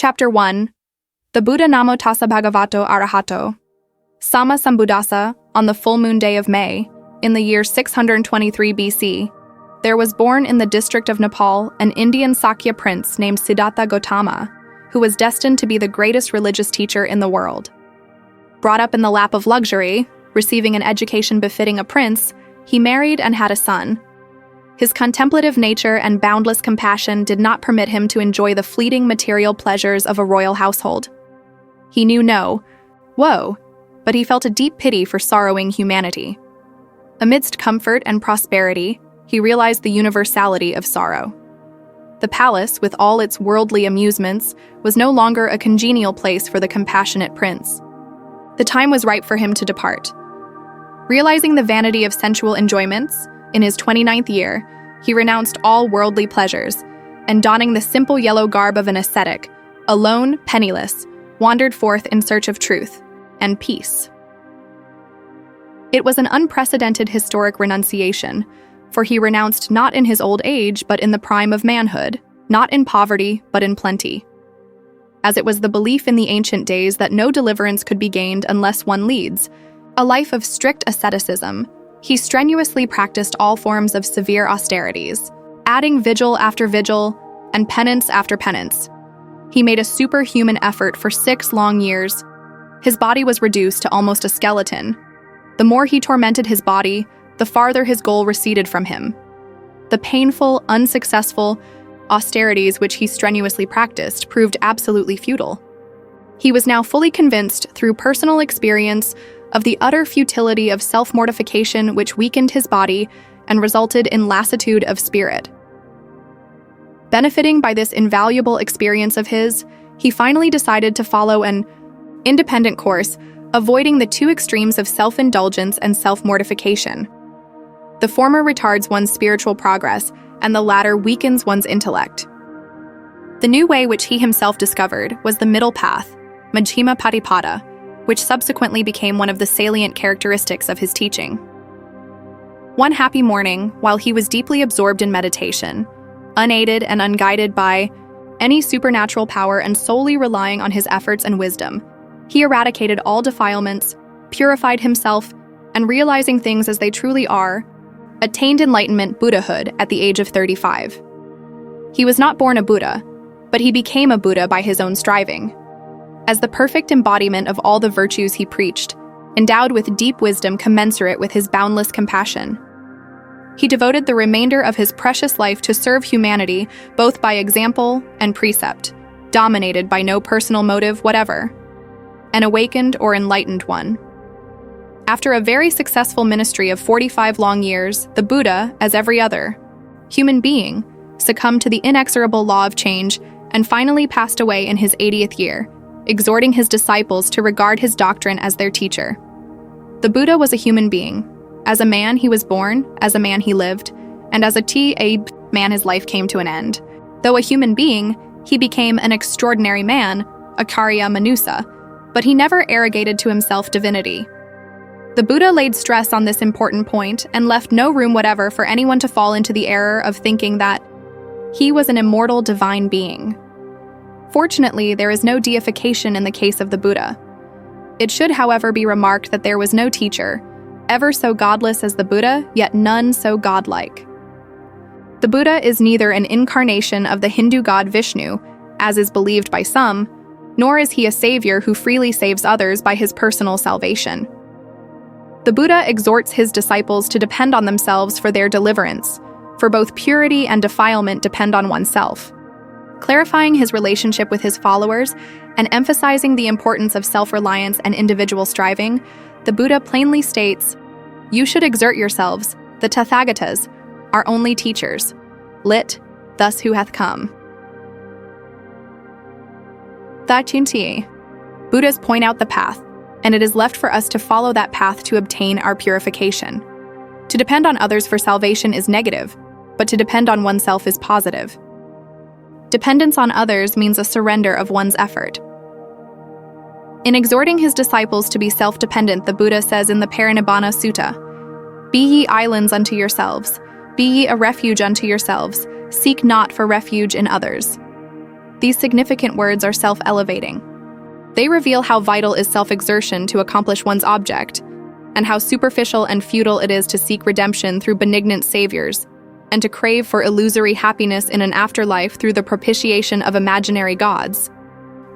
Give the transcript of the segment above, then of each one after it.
Chapter 1. The Buddha Namo Tassa Bhagavato Arahato. Sama Sambuddhasa, on the full moon day of May, in the year 623 BC, there was born in the district of Nepal an Indian Sakya prince named Siddhartha Gautama, who was destined to be the greatest religious teacher in the world. Brought up in the lap of luxury, receiving an education befitting a prince, he married and had a son. His contemplative nature and boundless compassion did not permit him to enjoy the fleeting material pleasures of a royal household. He knew no woe, but he felt a deep pity for sorrowing humanity. Amidst comfort and prosperity, he realized the universality of sorrow. The palace, with all its worldly amusements, was no longer a congenial place for the compassionate prince. The time was ripe for him to depart. Realizing the vanity of sensual enjoyments, in his 29th year, he renounced all worldly pleasures, and donning the simple yellow garb of an ascetic, alone, penniless, wandered forth in search of truth and peace. It was an unprecedented historic renunciation, for he renounced not in his old age but in the prime of manhood, not in poverty but in plenty. As it was the belief in the ancient days that no deliverance could be gained unless one leads a life of strict asceticism, he strenuously practiced all forms of severe austerities, adding vigil after vigil and penance after penance. He made a superhuman effort for 6 long years. His body was reduced to almost a skeleton. The more he tormented his body, the farther his goal receded from him. The painful, unsuccessful austerities which he strenuously practiced proved absolutely futile. He was now fully convinced through personal experience of the utter futility of self-mortification which weakened his body and resulted in lassitude of spirit. Benefiting by this invaluable experience of his, he finally decided to follow an independent course, avoiding the two extremes of self-indulgence and self-mortification. The former retards one's spiritual progress, and the latter weakens one's intellect. The new way which he himself discovered was the middle path, Majjhima Patipada, which subsequently became one of the salient characteristics of his teaching. One happy morning, while he was deeply absorbed in meditation, unaided and unguided by any supernatural power and solely relying on his efforts and wisdom, he eradicated all defilements, purified himself, and realizing things as they truly are, attained enlightenment Buddhahood at the age of 35. He was not born a Buddha, but he became a Buddha by his own striving. As the perfect embodiment of all the virtues he preached, endowed with deep wisdom commensurate with his boundless compassion, he devoted the remainder of his precious life to serve humanity both by example and precept, dominated by no personal motive whatever, an awakened or enlightened one. After a very successful ministry of 45 long years, the Buddha, as every other human being, succumbed to the inexorable law of change and finally passed away in his 80th year, exhorting his disciples to regard his doctrine as their teacher. The Buddha was a human being. As a man he was born, as a man he lived, and as a man his life came to an end. Though a human being, he became an extraordinary man, Akarya Manusa, but he never arrogated to himself divinity. The Buddha laid stress on this important point and left no room whatever for anyone to fall into the error of thinking that he was an immortal divine being. Fortunately, there is no deification in the case of the Buddha. It should, however, be remarked that there was no teacher, ever so godless as the Buddha, yet none so godlike. The Buddha is neither an incarnation of the Hindu god Vishnu, as is believed by some, nor is he a savior who freely saves others by his personal salvation. The Buddha exhorts his disciples to depend on themselves for their deliverance, for both purity and defilement depend on oneself. Clarifying his relationship with his followers and emphasizing the importance of self-reliance and individual striving, the Buddha plainly states, "You should exert yourselves, the Tathagatas, are only teachers." Lit, thus who hath come. Buddhas point out the path, and it is left for us to follow that path to obtain our purification. To depend on others for salvation is negative, but to depend on oneself is positive. Dependence on others means a surrender of one's effort. In exhorting his disciples to be self-dependent, the Buddha says in the Parinibbana Sutta, "Be ye islands unto yourselves, be ye a refuge unto yourselves, seek not for refuge in others." These significant words are self-elevating. They reveal how vital is self-exertion to accomplish one's object, and how superficial and futile it is to seek redemption through benignant saviors, and to crave for illusory happiness in an afterlife through the propitiation of imaginary gods,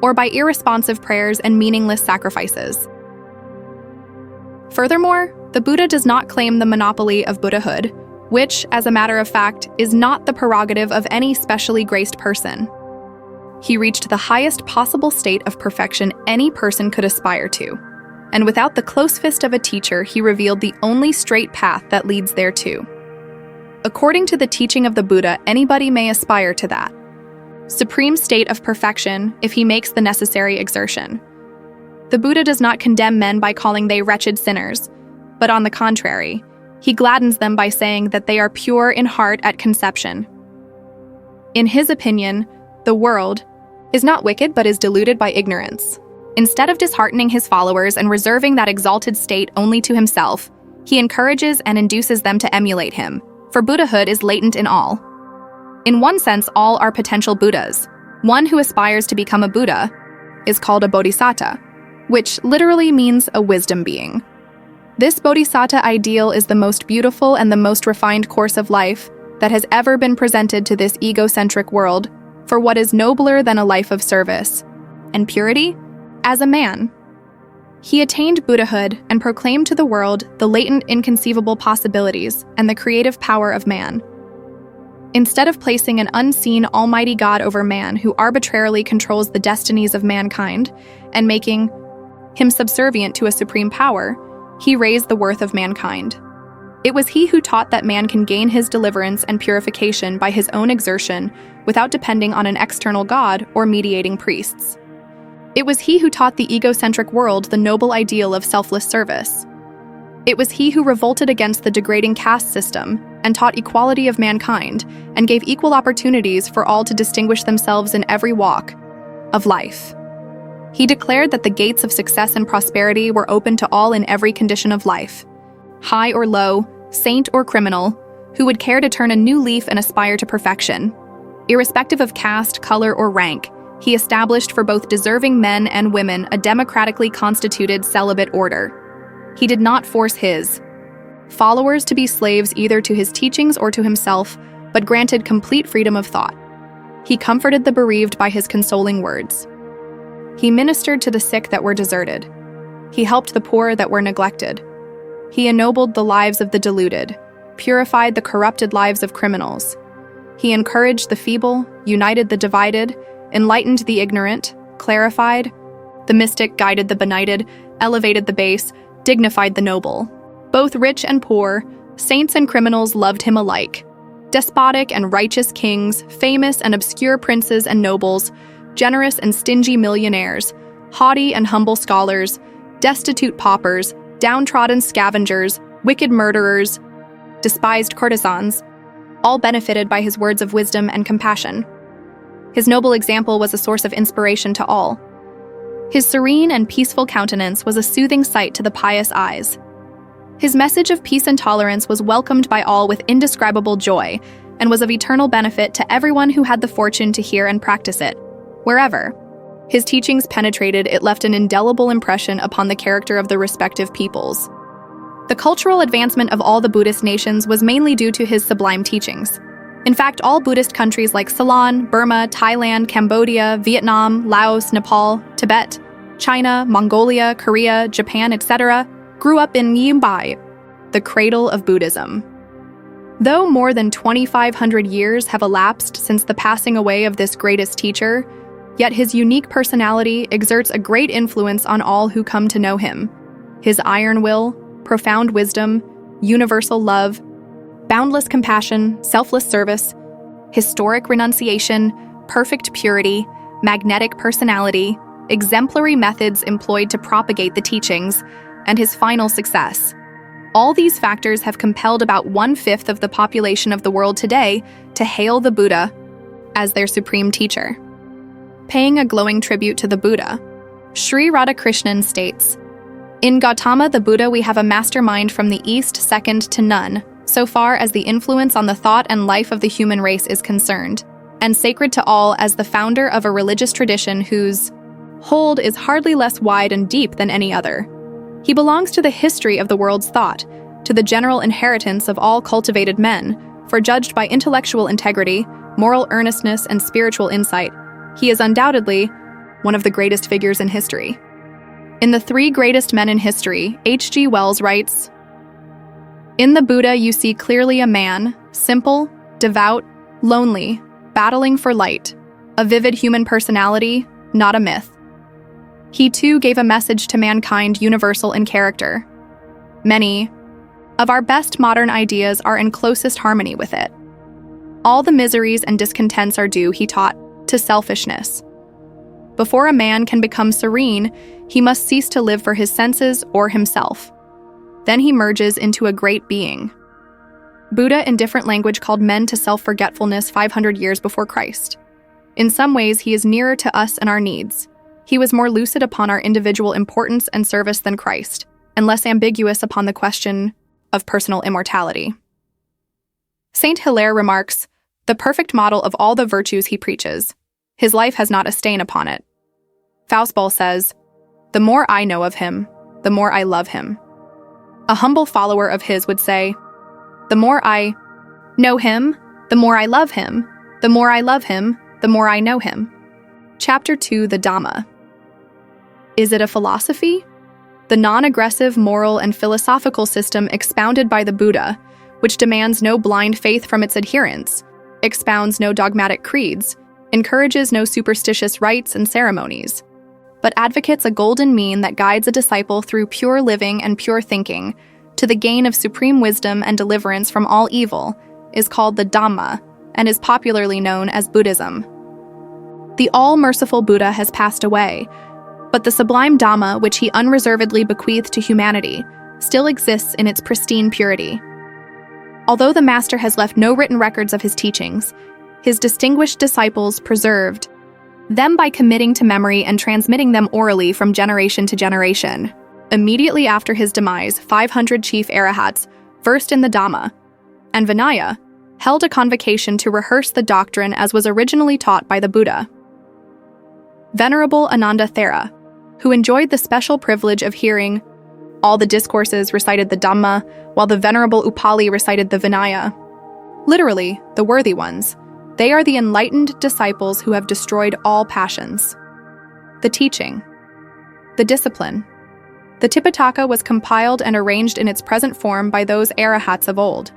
or by irresponsive prayers and meaningless sacrifices. Furthermore, the Buddha does not claim the monopoly of Buddhahood, which, as a matter of fact, is not the prerogative of any specially graced person. He reached the highest possible state of perfection any person could aspire to, and without the close fist of a teacher, he revealed the only straight path that leads thereto. According to the teaching of the Buddha, anybody may aspire to that supreme state of perfection if he makes the necessary exertion. The Buddha does not condemn men by calling they wretched sinners, but on the contrary, he gladdens them by saying that they are pure in heart at conception. In his opinion, the world is not wicked but is deluded by ignorance. Instead of disheartening his followers and reserving that exalted state only to himself, he encourages and induces them to emulate him, for Buddhahood is latent in all. In one sense, all are potential Buddhas. One who aspires to become a Buddha is called a Bodhisattva, which literally means a wisdom being. This Bodhisattva ideal is the most beautiful and the most refined course of life that has ever been presented to this egocentric world for what is nobler than a life of service and purity as a man. He attained Buddhahood and proclaimed to the world the latent inconceivable possibilities and the creative power of man. Instead of placing an unseen almighty God over man who arbitrarily controls the destinies of mankind and making him subservient to a supreme power, he raised the worth of mankind. It was he who taught that man can gain his deliverance and purification by his own exertion without depending on an external God or mediating priests. It was he who taught the egocentric world the noble ideal of selfless service. It was he who revolted against the degrading caste system and taught equality of mankind and gave equal opportunities for all to distinguish themselves in every walk of life. He declared that the gates of success and prosperity were open to all in every condition of life, high or low, saint or criminal, who would care to turn a new leaf and aspire to perfection. Irrespective of caste, color, or rank, he established for both deserving men and women a democratically constituted celibate order. He did not force his followers to be slaves either to his teachings or to himself, but granted complete freedom of thought. He comforted the bereaved by his consoling words. He ministered to the sick that were deserted. He helped the poor that were neglected. He ennobled the lives of the deluded, purified the corrupted lives of criminals. He encouraged the feeble, united the divided, enlightened the ignorant, clarified the mystic, guided the benighted, elevated the base, dignified the noble. Both rich and poor, saints and criminals loved him alike. Despotic and righteous kings, famous and obscure princes and nobles, generous and stingy millionaires, haughty and humble scholars, destitute paupers, downtrodden scavengers, wicked murderers, despised courtesans, all benefited by his words of wisdom and compassion. His noble example was a source of inspiration to all. His serene and peaceful countenance was a soothing sight to the pious eyes. His message of peace and tolerance was welcomed by all with indescribable joy and was of eternal benefit to everyone who had the fortune to hear and practice it. Wherever his teachings penetrated, it left an indelible impression upon the character of the respective peoples. The cultural advancement of all the Buddhist nations was mainly due to his sublime teachings. In fact, all Buddhist countries like Ceylon, Burma, Thailand, Cambodia, Vietnam, Laos, Nepal, Tibet, China, Mongolia, Korea, Japan, etc., grew up in Yimbai, the cradle of Buddhism. Though more than 2,500 years have elapsed since the passing away of this greatest teacher, yet his unique personality exerts a great influence on all who come to know him. His iron will, profound wisdom, universal love, boundless compassion, selfless service, historic renunciation, perfect purity, magnetic personality, exemplary methods employed to propagate the teachings, and his final success. All these factors have compelled about 1/5 of the population of the world today to hail the Buddha as their supreme teacher. Paying a glowing tribute to the Buddha, Sri Radhakrishnan states, "In Gautama the Buddha we have a mastermind from the East second to none, so far as the influence on the thought and life of the human race is concerned. and sacred to all as the founder of a religious tradition whose hold is hardly less wide and deep than any other. He belongs to the history of the world's thought, to the general inheritance of all cultivated men, for judged by intellectual integrity, moral earnestness, and spiritual insight, he is undoubtedly one of the greatest figures in history. In The Three Greatest Men in History, H.G. Wells writes, "In the Buddha you see clearly a man, simple, devout, lonely, battling for light, a vivid human personality, not a myth. He too gave a message to mankind universal in character. Many of our best modern ideas are in closest harmony with it. All the miseries and discontents are due, he taught, to selfishness. Before a man can become serene, he must cease to live for his senses or himself. Then he merges into a great being." Buddha in different language called men to self-forgetfulness 500 years before Christ. In some ways, he is nearer to us and our needs. He was more lucid upon our individual importance and service than Christ, and less ambiguous upon the question of personal immortality. Saint Hilaire remarks, "The perfect model of all the virtues he preaches. His life has not a stain upon it." Faustball says, "The more I know of him, the more I love him." A humble follower of his would say, "The more I know him, the more I love him. The more I love him, the more I know him." Chapter 2, the Dhamma. Is it a philosophy? The non-aggressive moral and philosophical system expounded by the Buddha, which demands no blind faith from its adherents, expounds no dogmatic creeds, encourages no superstitious rites and ceremonies, but advocates a golden mean that guides a disciple through pure living and pure thinking to the gain of supreme wisdom and deliverance from all evil, is called the Dhamma and is popularly known as Buddhism. The all-merciful Buddha has passed away, but the sublime Dhamma, which he unreservedly bequeathed to humanity, still exists in its pristine purity. Although the Master has left no written records of his teachings, his distinguished disciples preserved them by committing to memory and transmitting them orally from generation to generation. Immediately after his demise, 500 chief arahats, versed in the Dhamma, and Vinaya, held a convocation to rehearse the doctrine as was originally taught by the Buddha. Venerable Ananda Thera, who enjoyed the special privilege of hearing all the discourses, recited the Dhamma, while the Venerable Upali recited the Vinaya. Literally, the worthy ones. They are the enlightened disciples who have destroyed all passions. The teaching. The discipline. The Tipitaka was compiled and arranged in its present form by those arahats of old,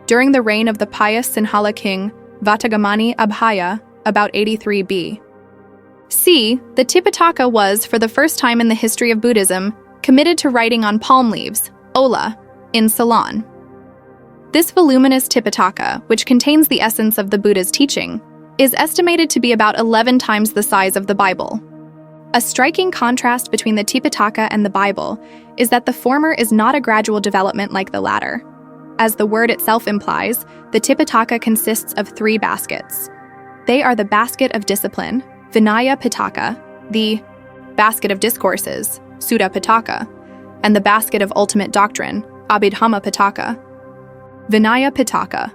during the reign of the pious Sinhala king Vatagamani Abhaya, about 83 B.C. The Tipitaka was, for the first time in the history of Buddhism, committed to writing on palm leaves, ola, in Ceylon. This voluminous Tipitaka, which contains the essence of the Buddha's teaching, is estimated to be about 11 times the size of the Bible. A striking contrast between the Tipitaka and the Bible is that the former is not a gradual development like the latter. As the word itself implies, the Tipitaka consists of 3 baskets. They are the basket of discipline, Vinaya Pitaka, the basket of discourses, Sutta Pitaka, and the basket of ultimate doctrine, Abhidhamma Pitaka. Vinaya Pitaka.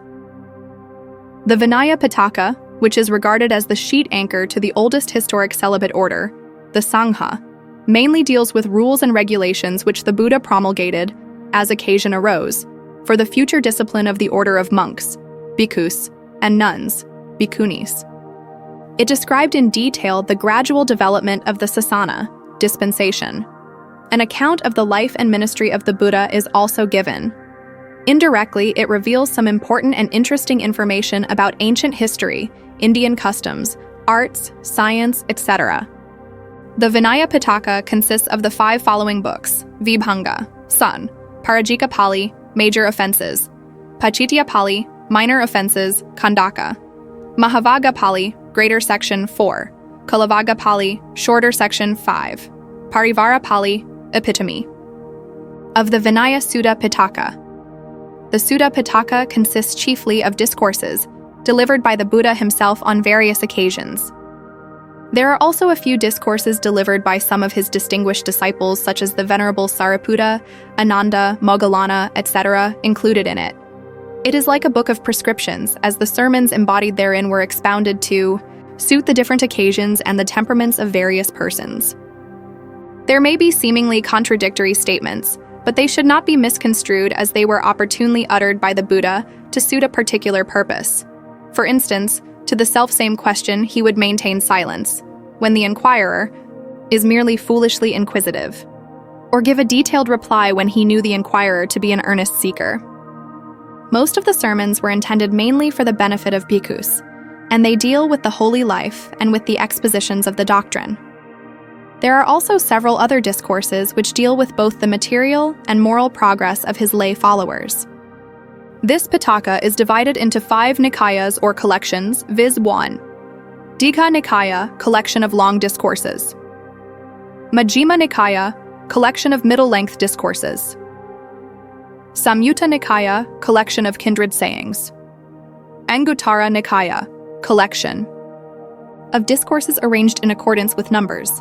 The Vinaya Pitaka, which is regarded as the sheet anchor to the oldest historic celibate order, the Sangha, mainly deals with rules and regulations which the Buddha promulgated, as occasion arose, for the future discipline of the order of monks, bhikkhus, and nuns, bhikkhunis. It described in detail the gradual development of the sasana, dispensation. An account of the life and ministry of the Buddha is also given. Indirectly, it reveals some important and interesting information about ancient history, Indian customs, arts, science, etc. The Vinaya Pitaka consists of the 5 following books: Vibhanga, Sun, Parajika Pali, Major Offenses, Pachitya Pali, Minor Offenses, Khandaka, Mahavaga Pali, Greater Section 4, Kalavaga Pali, Shorter Section 5, Parivara Pali, Epitome. Of the Vinaya Sutta Pitaka. The Sutta Pitaka consists chiefly of discourses, delivered by the Buddha himself on various occasions. There are also a few discourses delivered by some of his distinguished disciples, such as the Venerable Sariputta, Ananda, Moggallana, etc., included in it. It is like a book of prescriptions, as the sermons embodied therein were expounded to suit the different occasions and the temperaments of various persons. There may be seemingly contradictory statements, but they should not be misconstrued as they were opportunely uttered by the Buddha to suit a particular purpose. For instance, to the selfsame question he would maintain silence, when the inquirer is merely foolishly inquisitive, or give a detailed reply when he knew the inquirer to be an earnest seeker. Most of the sermons were intended mainly for the benefit of bhikkhus, and they deal with the holy life and with the expositions of the doctrine. There are also several other discourses which deal with both the material and moral progress of his lay followers. This Pitaka is divided into 5 Nikayas or collections, viz. 1. Digha Nikaya, collection of long discourses. Majjhima Nikaya, collection of middle-length discourses. Samyutta Nikaya, collection of kindred sayings. Anguttara Nikaya, collection of discourses arranged in accordance with numbers.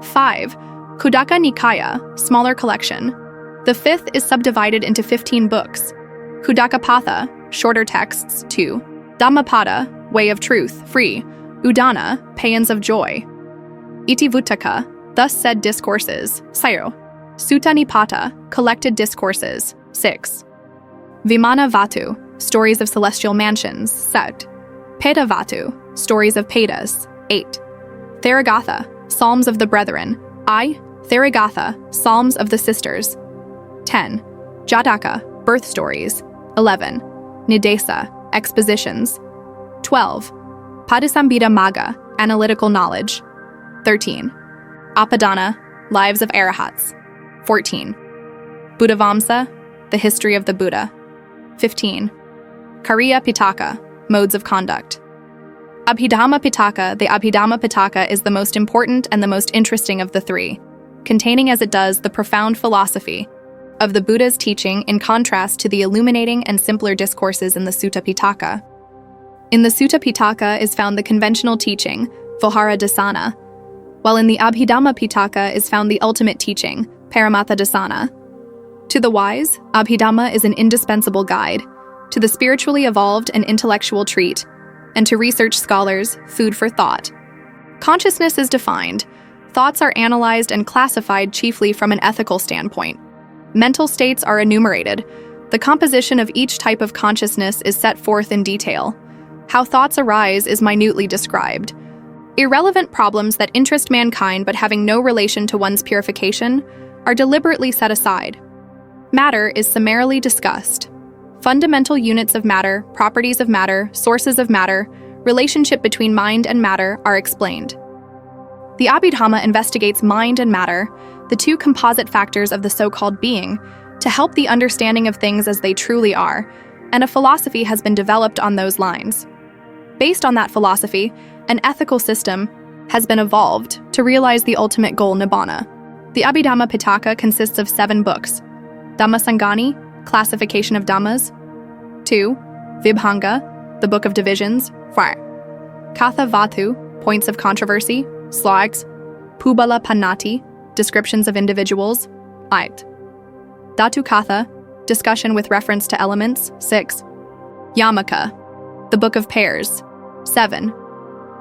5. Khuddaka Nikaya, smaller collection. The 5th is subdivided into 15 books. Khuddakapatha, shorter texts. 2. Dhammapada, way of truth, free. Udana, paeans of joy. Itivutaka, thus said discourses. 6. Sutta Nipata, collected discourses. 6. Vimana Vatu, stories of celestial mansions. 7. Peta Vatu, stories of Pedas. 8. Therigatha, psalms of the brethren. Therigatha, psalms of the sisters. 10. Jataka, birth stories. 11. Nidesa, expositions. 12. Padisambhita Magga, analytical knowledge. 13. Apadana, lives of arahats. 14. Buddhavamsa, the history of the Buddha. 15. Kariya Pitaka, modes of conduct. Abhidhamma Pitaka, the Abhidhamma Pitaka is the most important and the most interesting of the 3, containing as it does the profound philosophy of the Buddha's teaching in contrast to the illuminating and simpler discourses in the Sutta Pitaka. In the Sutta Pitaka is found the conventional teaching, Vihara Dasana, while in the Abhidhamma Pitaka is found the ultimate teaching, Paramatha Dasana. To the wise, Abhidhamma is an indispensable guide, to the spiritually evolved an intellectual treat, and to research scholars, food for thought. Consciousness is defined. Thoughts are analyzed and classified chiefly from an ethical standpoint. Mental states are enumerated. The composition of each type of consciousness is set forth in detail. How thoughts arise is minutely described. Irrelevant problems that interest mankind but having no relation to one's purification are deliberately set aside. Matter is summarily discussed. Fundamental units of matter, properties of matter, sources of matter, relationship between mind and matter are explained. The Abhidhamma investigates mind and matter, the 2 composite factors of the so-called being, to help the understanding of things as they truly are, and a philosophy has been developed on those lines. Based on that philosophy, an ethical system has been evolved to realize the ultimate goal, Nibbana. The Abhidhamma Pitaka consists of 7 books. Dhammasangani, classification of Dhammas. 2. Vibhanga, the book of divisions. 4. Katha Vatu, points of controversy, slogs. Pubala Pannati, descriptions of individuals. 8. Dhatu Katha, discussion with reference to elements. 6. Yamaka, the book of pairs. 7.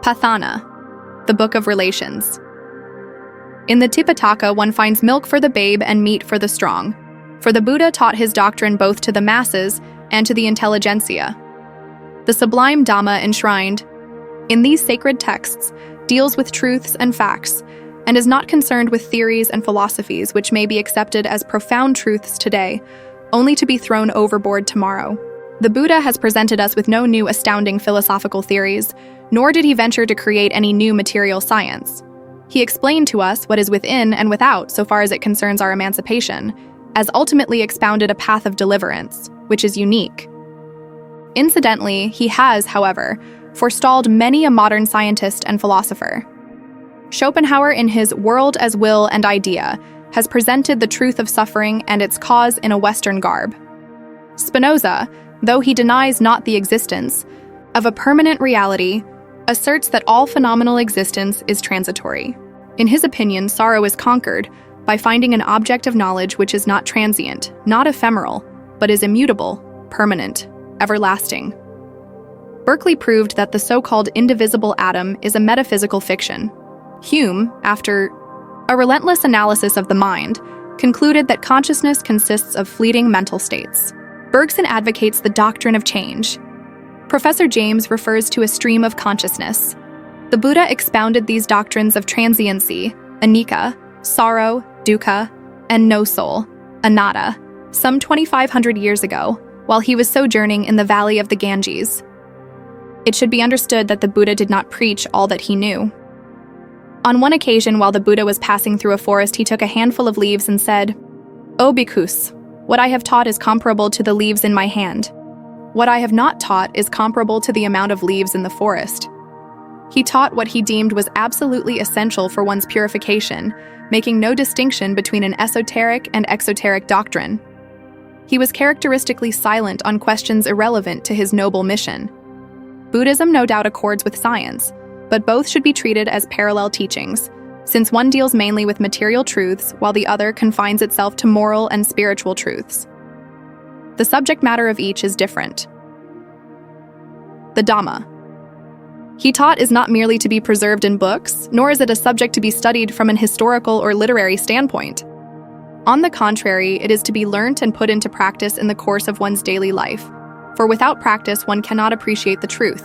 Pathana, the book of relations. In the Tipitaka, one finds milk for the babe and meat for the strong, for the Buddha taught his doctrine both to the masses and to the intelligentsia. The sublime Dhamma enshrined in these sacred texts deals with truths and facts, and is not concerned with theories and philosophies which may be accepted as profound truths today, only to be thrown overboard tomorrow. The Buddha has presented us with no new astounding philosophical theories, nor did he venture to create any new material science. He explained to us what is within and without so far as it concerns our emancipation, as ultimately expounded a path of deliverance, which is unique. Incidentally, he has, however, forestalled many a modern scientist and philosopher. Schopenhauer, in his World as Will and Idea, has presented the truth of suffering and its cause in a Western garb. Spinoza, though he denies not the existence of a permanent reality, asserts that all phenomenal existence is transitory. In his opinion, sorrow is conquered by finding an object of knowledge which is not transient, not ephemeral, but is immutable, permanent. everlasting. Berkeley proved that the so-called indivisible atom is a metaphysical fiction. Hume, after a relentless analysis of the mind, concluded that consciousness consists of fleeting mental states. Bergson advocates the doctrine of change. Professor James refers to a stream of consciousness. The Buddha expounded these doctrines of transiency, anicca, sorrow, dukkha, and no soul, anatta, some 2,500 years ago, while he was sojourning in the valley of the Ganges. It should be understood that the Buddha did not preach all that he knew. On one occasion, while the Buddha was passing through a forest, he took a handful of leaves and said, "O bhikkhus, what I have taught is comparable to the leaves in my hand. What I have not taught is comparable to the amount of leaves in the forest." He taught what he deemed was absolutely essential for one's purification, making no distinction between an esoteric and exoteric doctrine. He was characteristically silent on questions irrelevant to his noble mission. Buddhism no doubt accords with science, but both should be treated as parallel teachings, since one deals mainly with material truths while the other confines itself to moral and spiritual truths. The subject matter of each is different. The Dhamma. He taught is not merely to be preserved in books, nor is it a subject to be studied from an historical or literary standpoint. On the contrary, it is to be learnt and put into practice in the course of one's daily life, for without practice one cannot appreciate the truth.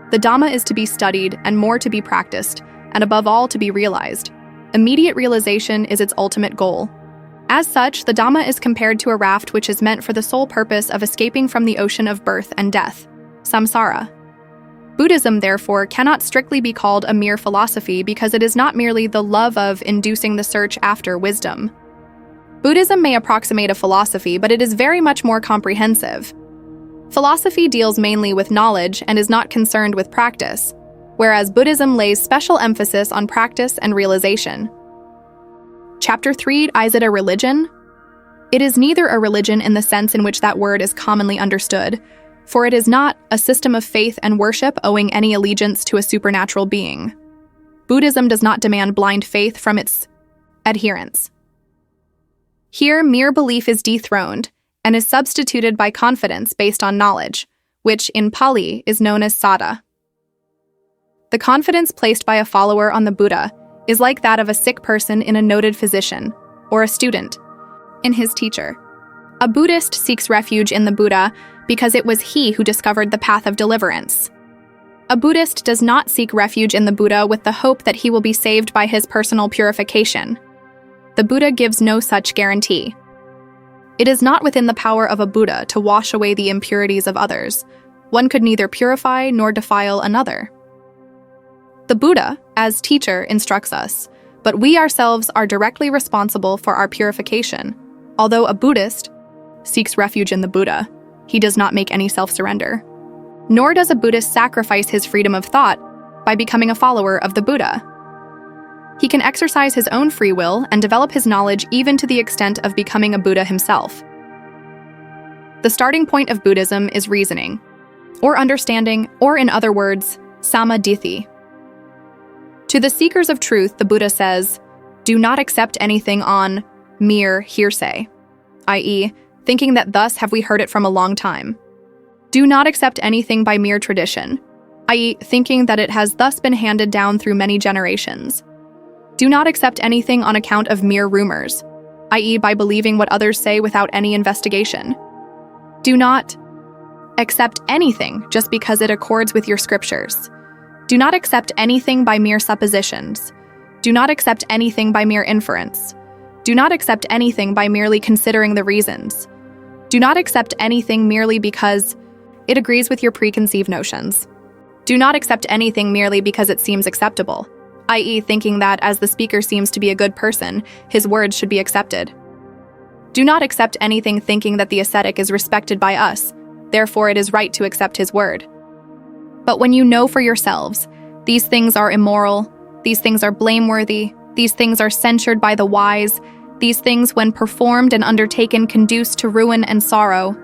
The Dhamma is to be studied and more to be practiced, and above all to be realized. Immediate realization is its ultimate goal. As such, the Dhamma is compared to a raft which is meant for the sole purpose of escaping from the ocean of birth and death, samsara. Buddhism, therefore, cannot strictly be called a mere philosophy because it is not merely the love of inducing the search after wisdom. Buddhism may approximate a philosophy, but it is very much more comprehensive. Philosophy deals mainly with knowledge and is not concerned with practice, whereas Buddhism lays special emphasis on practice and realization. Chapter 3, is it a religion? It is neither a religion in the sense in which that word is commonly understood, for it is not a system of faith and worship owing any allegiance to a supernatural being. Buddhism does not demand blind faith from its adherents. Here, mere belief is dethroned and is substituted by confidence based on knowledge, which in Pali is known as saddha. The confidence placed by a follower on the Buddha is like that of a sick person in a noted physician, or a student in his teacher. A Buddhist seeks refuge in the Buddha because it was he who discovered the path of deliverance. A Buddhist does not seek refuge in the Buddha with the hope that he will be saved by his personal purification. The Buddha gives no such guarantee. It is not within the power of a Buddha to wash away the impurities of others. One could neither purify nor defile another. The Buddha, as teacher, instructs us, but we ourselves are directly responsible for our purification. Although a Buddhist seeks refuge in the Buddha, he does not make any self-surrender. Nor does a Buddhist sacrifice his freedom of thought by becoming a follower of the Buddha. He can exercise his own free will and develop his knowledge even to the extent of becoming a Buddha himself. The starting point of Buddhism is reasoning, or understanding, or in other words, samadhi. To the seekers of truth, the Buddha says, do not accept anything on mere hearsay, i.e., thinking that thus have we heard it from a long time. Do not accept anything by mere tradition, i.e., thinking that it has thus been handed down through many generations. Do not accept anything on account of mere rumors, i.e., by believing what others say without any investigation. Do not accept anything just because it accords with your scriptures. Do not accept anything by mere suppositions. Do not accept anything by mere inference. Do not accept anything by merely considering the reasons. Do not accept anything merely because it agrees with your preconceived notions. Do not accept anything merely because it seems acceptable, i.e., thinking that as the speaker seems to be a good person, his words should be accepted. Do not accept anything thinking that the ascetic is respected by us, therefore it is right to accept his word. But when you know for yourselves, these things are immoral, these things are blameworthy, these things are censured by the wise, these things when performed and undertaken conduce to ruin and sorrow,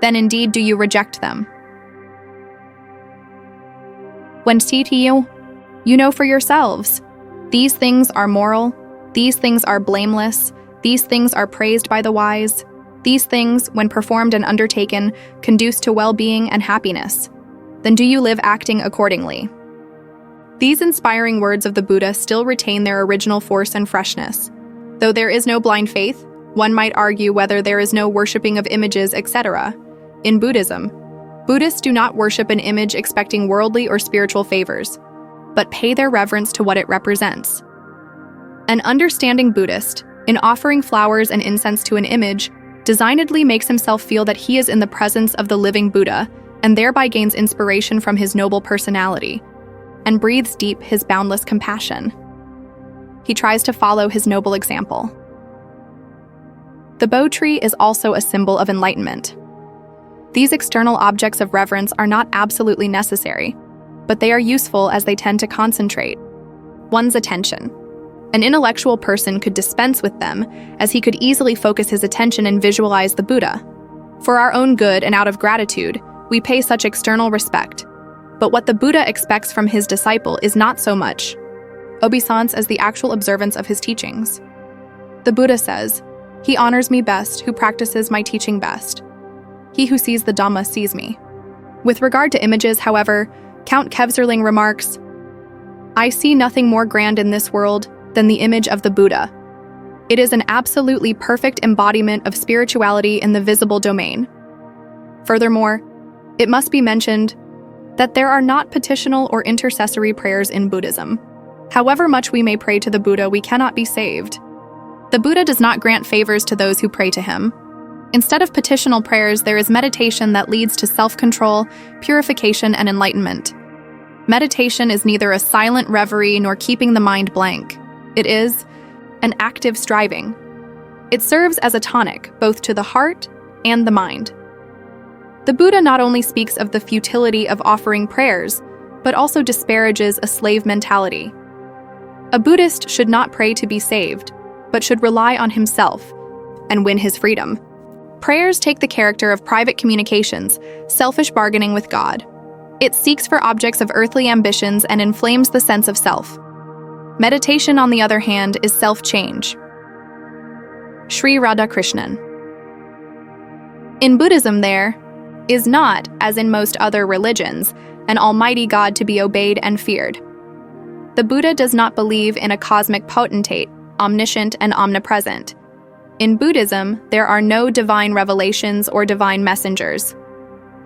then indeed do you reject them. When you know for yourselves, these things are moral, these things are blameless, these things are praised by the wise, These things, when performed and undertaken, conduce to well-being and happiness. Then do you live acting accordingly. These inspiring words of the Buddha still retain their original force and freshness. Though there is no blind faith, one might argue whether there is no worshipping of images, etc. In Buddhism, Buddhists do not worship an image expecting worldly or spiritual favors, but pay their reverence to what it represents. An understanding Buddhist, in offering flowers and incense to an image, designedly makes himself feel that he is in the presence of the living Buddha and thereby gains inspiration from his noble personality and breathes deep his boundless compassion. He tries to follow his noble example. The Bo tree is also a symbol of enlightenment. These external objects of reverence are not absolutely necessary, but they are useful as they tend to concentrate one's attention. An intellectual person could dispense with them, as he could easily focus his attention and visualize the Buddha. For our own good and out of gratitude, we pay such external respect. But what the Buddha expects from his disciple is not so much obeisance as the actual observance of his teachings. The Buddha says, "He honors me best who practices my teaching best. He who sees the Dhamma sees me." With regard to images, however, Count Kevserling remarks, "I see nothing more grand in this world than the image of the Buddha. It is an absolutely perfect embodiment of spirituality in the visible domain." Furthermore, it must be mentioned that there are not petitional or intercessory prayers in Buddhism. However much we may pray to the Buddha, we cannot be saved. The Buddha does not grant favors to those who pray to him. Instead of petitional prayers, there is meditation that leads to self-control, purification, and enlightenment. Meditation is neither a silent reverie nor keeping the mind blank. It is an active striving. It serves as a tonic, both to the heart and the mind. The Buddha not only speaks of the futility of offering prayers, but also disparages a slave mentality. A Buddhist should not pray to be saved, but should rely on himself and win his freedom. Prayers take the character of private communications, selfish bargaining with God. It seeks for objects of earthly ambitions and inflames the sense of self. Meditation, on the other hand, is self-change. Sri Radhakrishnan. In Buddhism, there is not, as in most other religions, an almighty God to be obeyed and feared. The Buddha does not believe in a cosmic potentate, omniscient and omnipresent. In Buddhism, there are no divine revelations or divine messengers.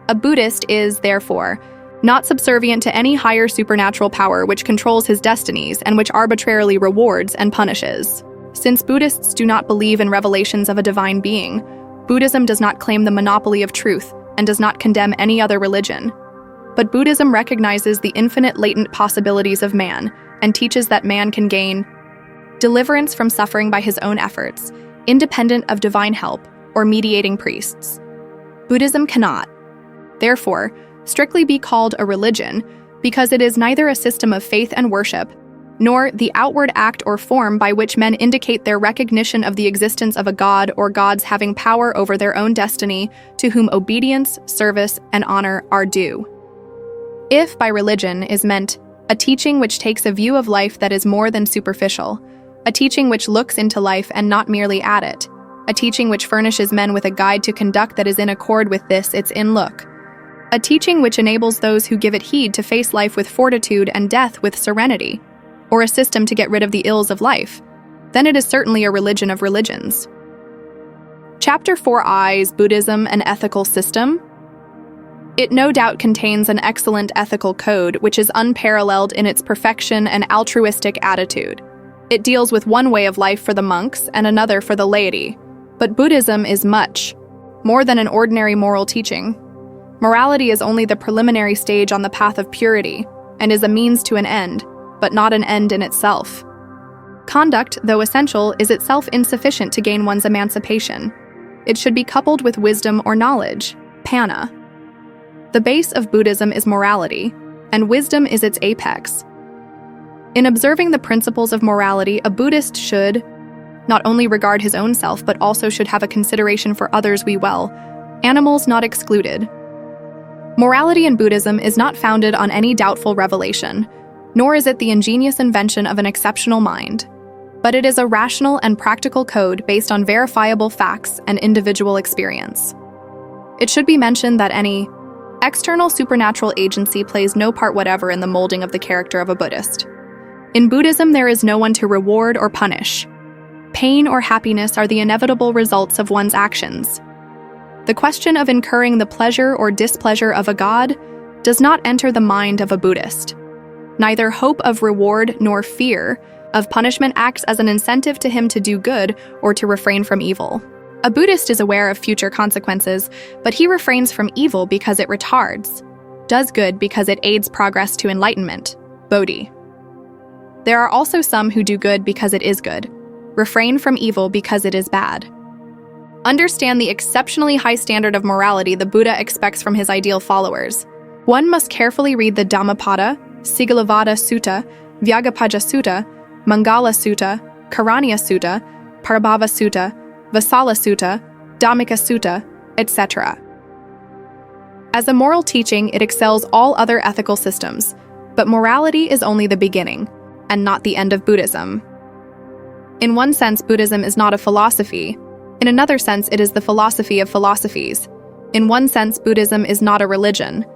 A Buddhist is, therefore, not subservient to any higher supernatural power which controls his destinies and which arbitrarily rewards and punishes. Since Buddhists do not believe in revelations of a divine being, Buddhism does not claim the monopoly of truth and does not condemn any other religion. But Buddhism recognizes the infinite latent possibilities of man and teaches that man can gain deliverance from suffering by his own efforts, independent of divine help or mediating priests. Buddhism cannot, therefore, strictly be called a religion because it is neither a system of faith and worship, nor the outward act or form by which men indicate their recognition of the existence of a god or gods having power over their own destiny, to whom obedience, service, and honor are due. If by religion is meant a teaching which takes a view of life that is more than superficial, a teaching which looks into life and not merely at it, a teaching which furnishes men with a guide to conduct that is in accord with its in-look, a teaching which enables those who give it heed to face life with fortitude and death with serenity, or a system to get rid of the ills of life, then it is certainly a religion of religions. Chapter 4i's Buddhism, an Ethical System. It no doubt contains an excellent ethical code which is unparalleled in its perfection and altruistic attitude. It deals with one way of life for the monks and another for the laity. But Buddhism is much more than an ordinary moral teaching. Morality is only the preliminary stage on the path of purity, and is a means to an end, but not an end in itself. Conduct, though essential, is itself insufficient to gain one's emancipation. It should be coupled with wisdom or knowledge, panna. The base of Buddhism is morality, and wisdom is its apex. In observing the principles of morality, a Buddhist should not only regard his own self, but also should have a consideration for others we well, animals not excluded. Morality in Buddhism is not founded on any doubtful revelation, nor is it the ingenious invention of an exceptional mind. but it is a rational and practical code based on verifiable facts and individual experience. It should be mentioned that any external supernatural agency plays no part whatever in the molding of the character of a Buddhist. In Buddhism, there is no one to reward or punish. Pain or happiness are the inevitable results of one's actions. The question of incurring the pleasure or displeasure of a god does not enter the mind of a Buddhist. Neither hope of reward nor fear of punishment acts as an incentive to him to do good or to refrain from evil. A Buddhist is aware of future consequences, but he refrains from evil because it retards, does good because it aids progress to enlightenment, Bodhi. There are also some who do good because it is good, refrain from evil because it is bad. Understand the exceptionally high standard of morality the Buddha expects from his ideal followers. One must carefully read the Dhammapada, Sigalavada Sutta, Vyagapaja Sutta, Mangala Sutta, Karaniya Sutta, Parabhava Sutta, Vasala Sutta, Dhammika Sutta, etc. As a moral teaching, it excels all other ethical systems, but morality is only the beginning, and not the end of Buddhism. In one sense, Buddhism is not a philosophy. In another sense, it is the philosophy of philosophies. In one sense, Buddhism is not a religion.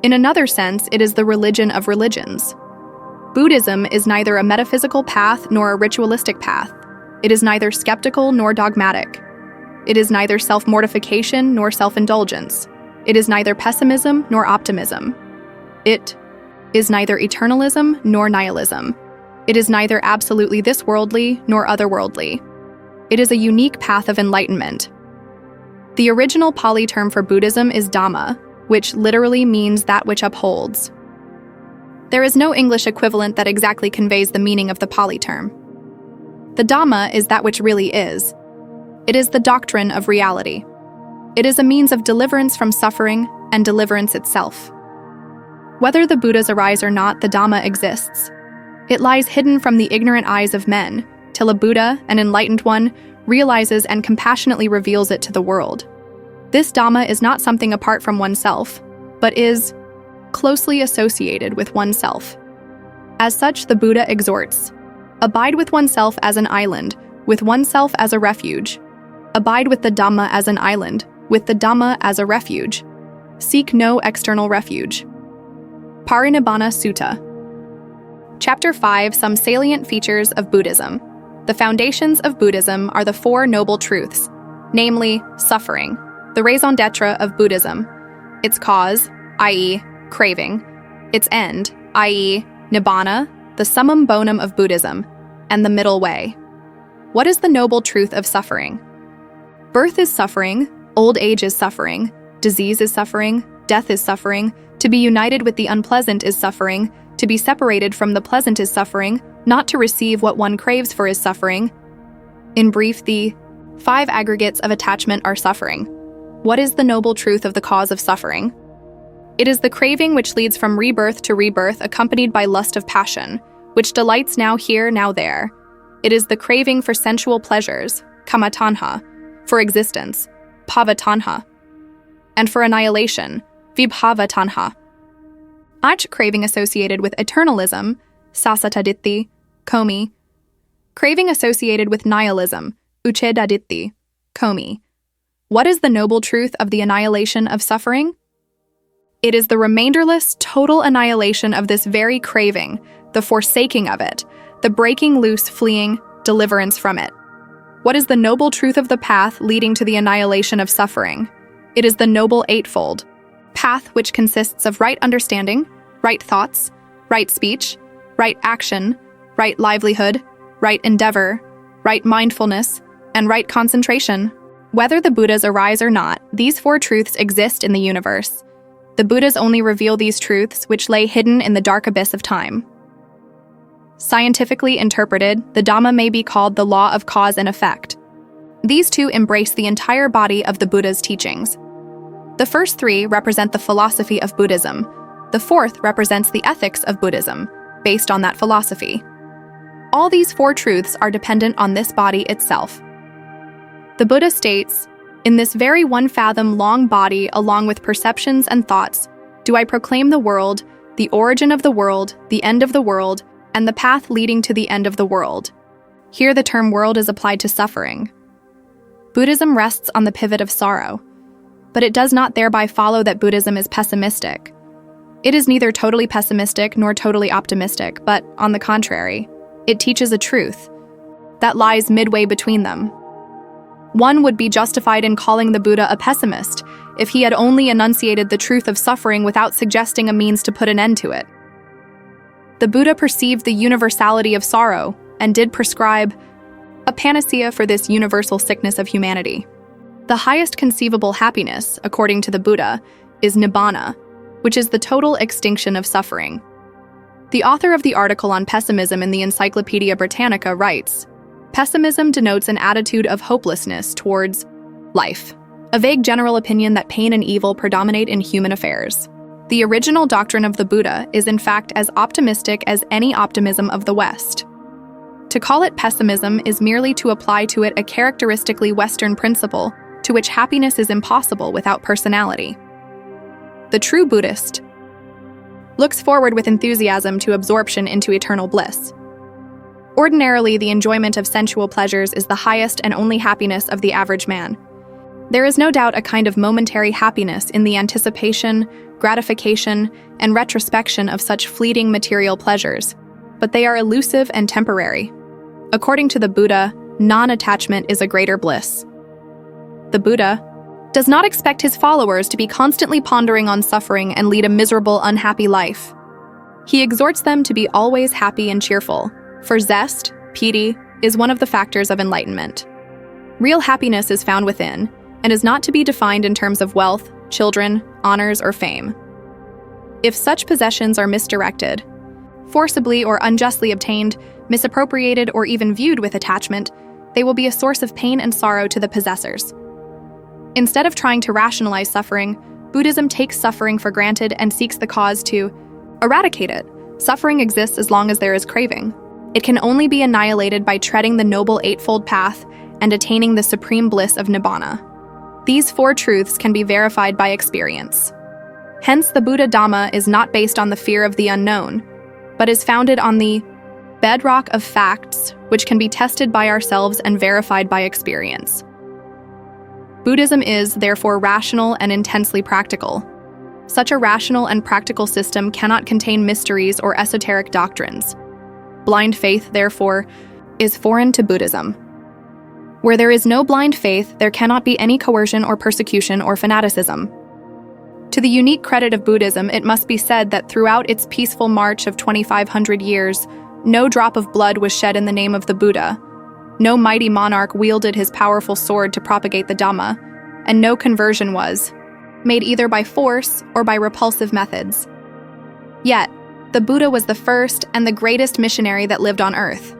In another sense, it is the religion of religions. Buddhism is neither a metaphysical path nor a ritualistic path. It is neither skeptical nor dogmatic. It is neither self-mortification nor self-indulgence. It is neither pessimism nor optimism. It is neither eternalism nor nihilism. It is neither absolutely this worldly nor otherworldly. It is a unique path of enlightenment. The original Pali term for Buddhism is Dhamma, which literally means that which upholds. There is no English equivalent that exactly conveys the meaning of the Pali term. The Dhamma is that which really is. It is the doctrine of reality. It is a means of deliverance from suffering and deliverance itself. Whether the Buddhas arise or not, the Dhamma exists. It lies hidden from the ignorant eyes of men, till a Buddha, an enlightened one, realizes and compassionately reveals it to the world. This Dhamma is not something apart from oneself, but is closely associated with oneself. As such, the Buddha exhorts, abide with oneself as an island, with oneself as a refuge. Abide with the Dhamma as an island, with the Dhamma as a refuge. Seek no external refuge. Parinibbana Sutta. Chapter 5, Some Salient Features of Buddhism. The foundations of Buddhism are the Four Noble Truths, namely, suffering, the raison d'etre of Buddhism, its cause, i.e., craving, its end, i.e., nibbana, the summum bonum of Buddhism, and the middle way. What is the noble truth of suffering? Birth is suffering, old age is suffering, disease is suffering, death is suffering, to be united with the unpleasant is suffering, to be separated from the pleasant is suffering, not to receive what one craves for is suffering. In brief, the 5 aggregates of attachment are suffering. What is the noble truth of the cause of suffering? It is the craving which leads from rebirth to rebirth, accompanied by lust of passion, which delights now here, now there. It is the craving for sensual pleasures, kama-tanha, for existence, bhava-tanha, and for annihilation, vibhava-tanha. Each craving associated with eternalism, sasataditti, komi. Craving associated with nihilism, uchedaditti, komi. What is the noble truth of the annihilation of suffering? It is the remainderless, total annihilation of this very craving, the forsaking of it, the breaking loose, fleeing, deliverance from it. What is the noble truth of the path leading to the annihilation of suffering? It is the Noble Eightfold path, which consists of right understanding, right thoughts, right speech, right action, right livelihood, right endeavor, right mindfulness, and right concentration. Whether the Buddhas arise or not, these 4 truths exist in the universe. The Buddhas only reveal these truths which lay hidden in the dark abyss of time. Scientifically interpreted, the Dhamma may be called the law of cause and effect. These 2 embrace the entire body of the Buddha's teachings. The first 3 represent the philosophy of Buddhism. The 4th represents the ethics of Buddhism, based on that philosophy. All these 4 truths are dependent on this body itself. The Buddha states, "In this very 1 fathom long body, along with perceptions and thoughts, do I proclaim the world, the origin of the world, the end of the world, and the path leading to the end of the world." Here the term world is applied to suffering. Buddhism rests on the pivot of sorrow, but it does not thereby follow that Buddhism is pessimistic. It is neither totally pessimistic nor totally optimistic, but, on the contrary, it teaches a truth that lies midway between them. One would be justified in calling the Buddha a pessimist if he had only enunciated the truth of suffering without suggesting a means to put an end to it. The Buddha perceived the universality of sorrow and did prescribe a panacea for this universal sickness of humanity. The highest conceivable happiness, according to the Buddha, is nibbana, which is the total extinction of suffering. The author of the article on pessimism in the Encyclopedia Britannica writes, "Pessimism denotes an attitude of hopelessness towards life, a vague general opinion that pain and evil predominate in human affairs. The original doctrine of the Buddha is in fact as optimistic as any optimism of the West. To call it pessimism is merely to apply to it a characteristically Western principle to which happiness is impossible without personality. The true Buddhist looks forward with enthusiasm to absorption into eternal bliss. Ordinarily, the enjoyment of sensual pleasures is the highest and only happiness of the average man. There is no doubt a kind of momentary happiness in the anticipation, gratification, and retrospection of such fleeting material pleasures, but they are elusive and temporary. According to the Buddha, non-attachment is a greater bliss. The Buddha does not expect his followers to be constantly pondering on suffering and lead a miserable, unhappy life. He exhorts them to be always happy and cheerful, for zest, piti, is one of the factors of enlightenment. Real happiness is found within, and is not to be defined in terms of wealth, children, honors, or fame. If such possessions are misdirected, forcibly or unjustly obtained, misappropriated, or even viewed with attachment, they will be a source of pain and sorrow to the possessors. Instead of trying to rationalize suffering, Buddhism takes suffering for granted and seeks the cause to eradicate it. Suffering exists as long as there is craving. It can only be annihilated by treading the Noble Eightfold Path and attaining the supreme bliss of nibbana. These four truths can be verified by experience. Hence, the Buddha Dhamma is not based on the fear of the unknown, but is founded on the bedrock of facts which can be tested by ourselves and verified by experience. Buddhism is, therefore, rational and intensely practical. Such a rational and practical system cannot contain mysteries or esoteric doctrines. Blind faith, therefore, is foreign to Buddhism. Where there is no blind faith, there cannot be any coercion or persecution or fanaticism. To the unique credit of Buddhism, it must be said that throughout its peaceful march of 2,500 years, no drop of blood was shed in the name of the Buddha, no mighty monarch wielded his powerful sword to propagate the Dhamma, and no conversion was made either by force or by repulsive methods. Yet, the Buddha was the first and the greatest missionary that lived on earth.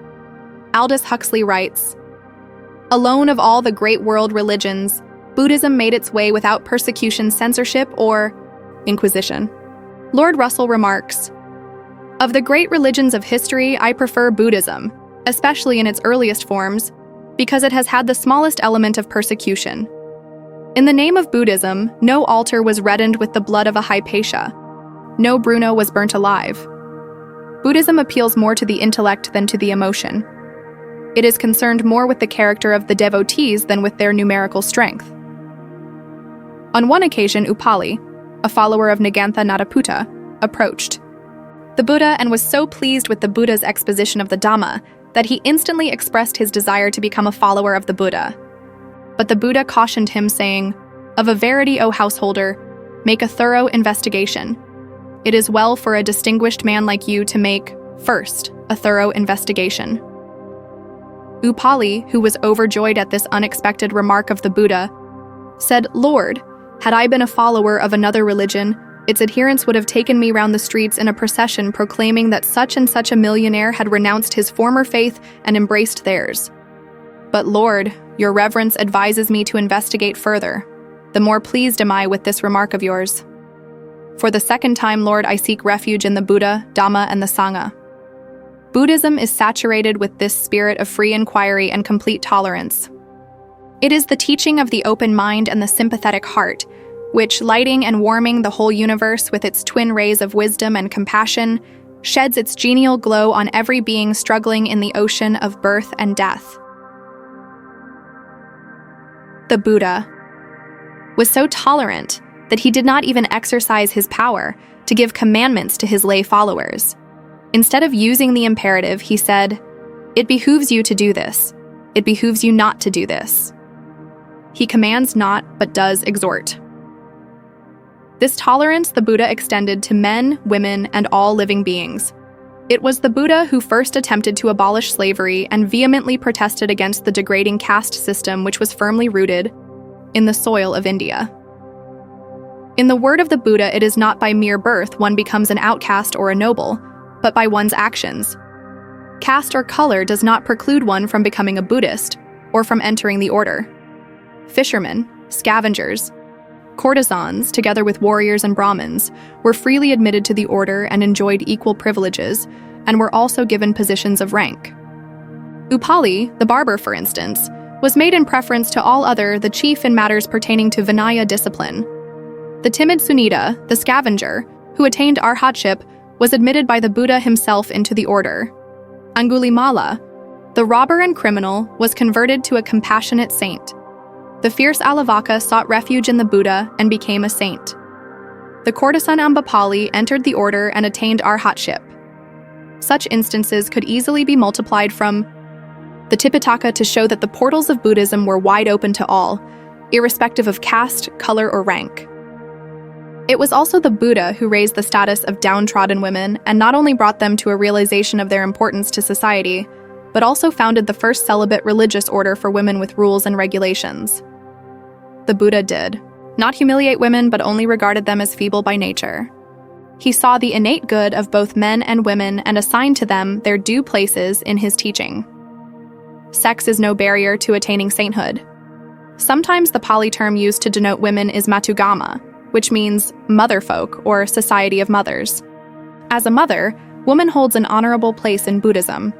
Aldous Huxley writes, "Alone of all the great world religions, Buddhism made its way without persecution, censorship, or inquisition." Lord Russell remarks, "Of the great religions of history, I prefer Buddhism, especially in its earliest forms, because it has had the smallest element of persecution. In the name of Buddhism, no altar was reddened with the blood of a Hypatia. No Bruno was burnt alive. Buddhism appeals more to the intellect than to the emotion. It is concerned more with the character of the devotees than with their numerical strength." On one occasion, Upali, a follower of Nagantha Nataputta, approached the Buddha and was so pleased with the Buddha's exposition of the Dhamma that he instantly expressed his desire to become a follower of the Buddha. But the Buddha cautioned him, saying, "Of a verity, O householder, make a thorough investigation. It is well for a distinguished man like you to make, first, a thorough investigation." Upali, who was overjoyed at this unexpected remark of the Buddha, said, "Lord, had I been a follower of another religion, its adherents would have taken me round the streets in a procession proclaiming that such and such a millionaire had renounced his former faith and embraced theirs. But Lord, your reverence advises me to investigate further. The more pleased am I with this remark of yours. For the second time, Lord, I seek refuge in the Buddha, Dhamma, and the Sangha." Buddhism is saturated with this spirit of free inquiry and complete tolerance. It is the teaching of the open mind and the sympathetic heart, which, lighting and warming the whole universe with its twin rays of wisdom and compassion, sheds its genial glow on every being struggling in the ocean of birth and death. The Buddha was so tolerant that he did not even exercise his power to give commandments to his lay followers. Instead of using the imperative, he said, "It behooves you to do this. It behooves you not to do this." He commands not, but does exhort. This tolerance the Buddha extended to men, women, and all living beings. It was the Buddha who first attempted to abolish slavery and vehemently protested against the degrading caste system which was firmly rooted in the soil of India. In the word of the Buddha, it is not by mere birth one becomes an outcast or a noble, but by one's actions. Caste or color does not preclude one from becoming a Buddhist or from entering the order. Fishermen, scavengers, courtesans, together with warriors and Brahmins, were freely admitted to the order and enjoyed equal privileges, and were also given positions of rank. Upali, the barber for instance, was made in preference to all other the chief in matters pertaining to Vinaya discipline. The timid Sunita, the scavenger, who attained arhatship, was admitted by the Buddha himself into the order. Angulimala, the robber and criminal, was converted to a compassionate saint. The fierce Alavaka sought refuge in the Buddha and became a saint. The courtesan Ambapali entered the order and attained arhatship. Such instances could easily be multiplied from the Tipitaka to show that the portals of Buddhism were wide open to all, irrespective of caste, color, or rank. It was also the Buddha who raised the status of downtrodden women and not only brought them to a realization of their importance to society, but also founded the first celibate religious order for women with rules and regulations. The Buddha did not humiliate women, but only regarded them as feeble by nature. He saw the innate good of both men and women and assigned to them their due places in his teaching. Sex is no barrier to attaining sainthood. Sometimes the Pali term used to denote women is matugama, which means motherfolk or society of mothers. As a mother, woman holds an honorable place in Buddhism.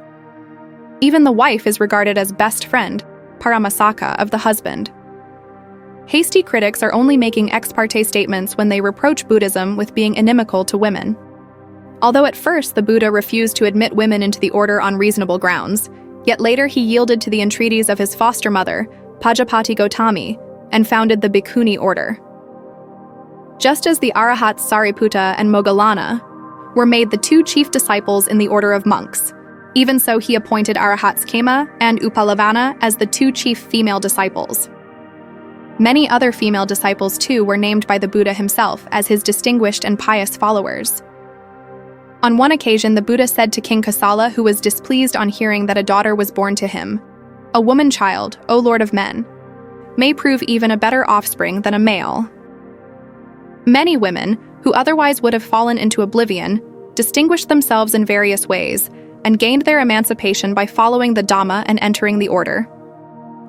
Even the wife is regarded as best friend, paramasaka, of the husband. Hasty critics are only making ex parte statements when they reproach Buddhism with being inimical to women. Although at first the Buddha refused to admit women into the order on reasonable grounds, yet later he yielded to the entreaties of his foster mother, Pajapati Gautami, and founded the Bhikkhuni order. Just as the Arahats Sariputta and Moggallana were made the two chief disciples in the order of monks, even so he appointed Arahats Kema and Upalavana as the two chief female disciples. Many other female disciples too were named by the Buddha himself as his distinguished and pious followers. On one occasion, the Buddha said to King Kosala, who was displeased on hearing that a daughter was born to him, "A woman child, O Lord of men, may prove even a better offspring than a male." Many women, who otherwise would have fallen into oblivion, distinguished themselves in various ways and gained their emancipation by following the Dhamma and entering the order.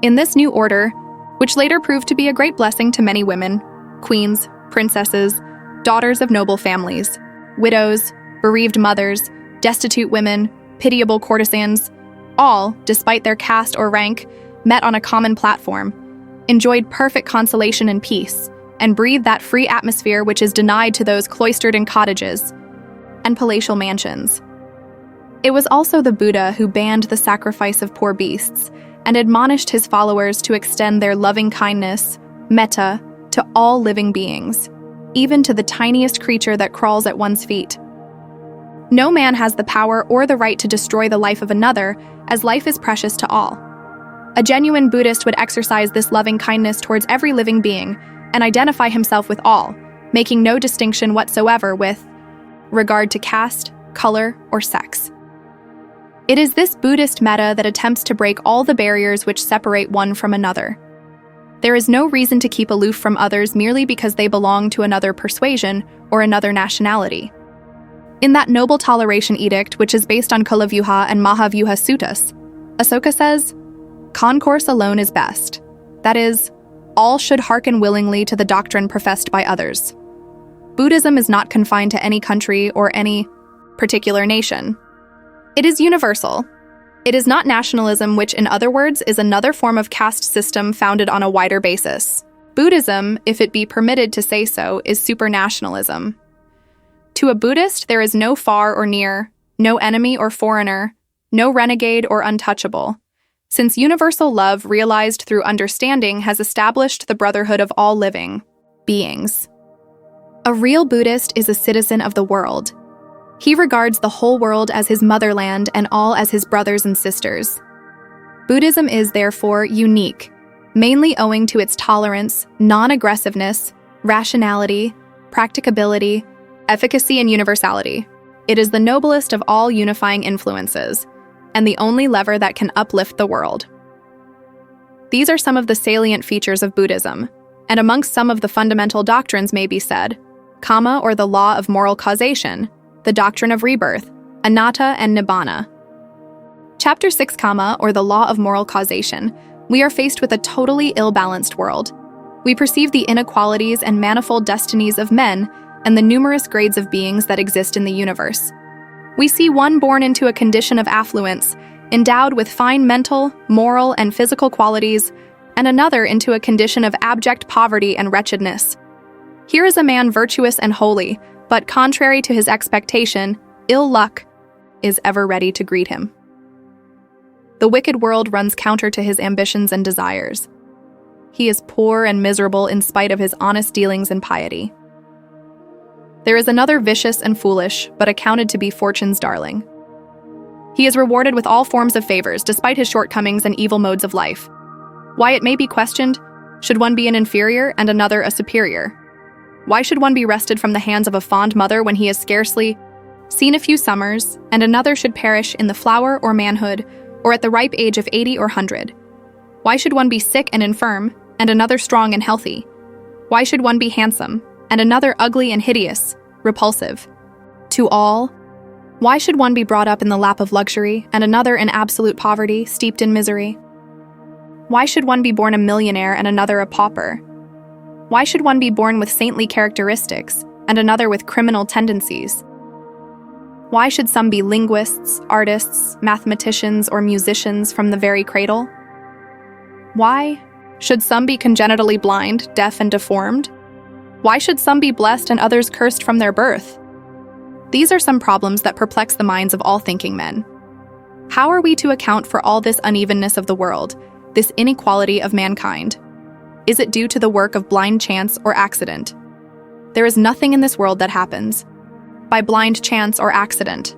In this new order, which later proved to be a great blessing to many women, queens, princesses, daughters of noble families, widows, bereaved mothers, destitute women, pitiable courtesans, all, despite their caste or rank, met on a common platform, enjoyed perfect consolation and peace, and breathed that free atmosphere which is denied to those cloistered in cottages and palatial mansions. It was also the Buddha who banned the sacrifice of poor beasts and admonished his followers to extend their loving kindness, metta, to all living beings, even to the tiniest creature that crawls at one's feet. No man has the power or the right to destroy the life of another, as life is precious to all. A genuine Buddhist would exercise this loving kindness towards every living being and identify himself with all, making no distinction whatsoever with regard to caste, color, or sex. It is this Buddhist metta that attempts to break all the barriers which separate one from another. There is no reason to keep aloof from others merely because they belong to another persuasion or another nationality. In that noble toleration edict, which is based on Kulavyuha and Mahavyuha Suttas, Asoka says, "Concourse alone is best. That is, all should hearken willingly to the doctrine professed by others." Buddhism is not confined to any country or any particular nation. It is universal. It is not nationalism, which, in other words, is another form of caste system founded on a wider basis. Buddhism, if it be permitted to say so, is supranationalism. To a Buddhist, there is no far or near, no enemy or foreigner, no renegade or untouchable, since universal love realized through understanding has established the brotherhood of all living beings. A real Buddhist is a citizen of the world. He regards the whole world as his motherland and all as his brothers and sisters. Buddhism is, therefore, unique, mainly owing to its tolerance, non-aggressiveness, rationality, practicability, efficacy, and universality. It is the noblest of all unifying influences, and the only lever that can uplift the world. These are some of the salient features of Buddhism, and amongst some of the fundamental doctrines may be said: Karma, or the law of moral causation, the doctrine of rebirth, anatta, and nibbana. Chapter 6, Karma, or the law of moral causation. We are faced with a totally ill-balanced world. We perceive the inequalities and manifold destinies of men and the numerous grades of beings that exist in the universe. We see one born into a condition of affluence, endowed with fine mental, moral, and physical qualities, and another into a condition of abject poverty and wretchedness. Here is a man virtuous and holy, but contrary to his expectation, ill luck is ever ready to greet him. The wicked world runs counter to his ambitions and desires. He is poor and miserable in spite of his honest dealings and piety. There is another vicious and foolish, but accounted to be fortune's darling. He is rewarded with all forms of favors, despite his shortcomings and evil modes of life. Why, it may be questioned, should one be an inferior and another a superior? Why should one be wrested from the hands of a fond mother when he has scarcely seen a few summers, and another should perish in the flower or manhood, or at the ripe age of 80 or 100? Why should one be sick and infirm, and another strong and healthy? Why should one be handsome, and another ugly and hideous, repulsive? To all, why should one be brought up in the lap of luxury, and another in absolute poverty, steeped in misery? Why should one be born a millionaire and another a pauper? Why should one be born with saintly characteristics, and another with criminal tendencies? Why should some be linguists, artists, mathematicians, or musicians from the very cradle? Why should some be congenitally blind, deaf, and deformed? Why should some be blessed and others cursed from their birth? These are some problems that perplex the minds of all thinking men. How are we to account for all this unevenness of the world, this inequality of mankind? Is it due to the work of blind chance or accident? There is nothing in this world that happens by blind chance or accident.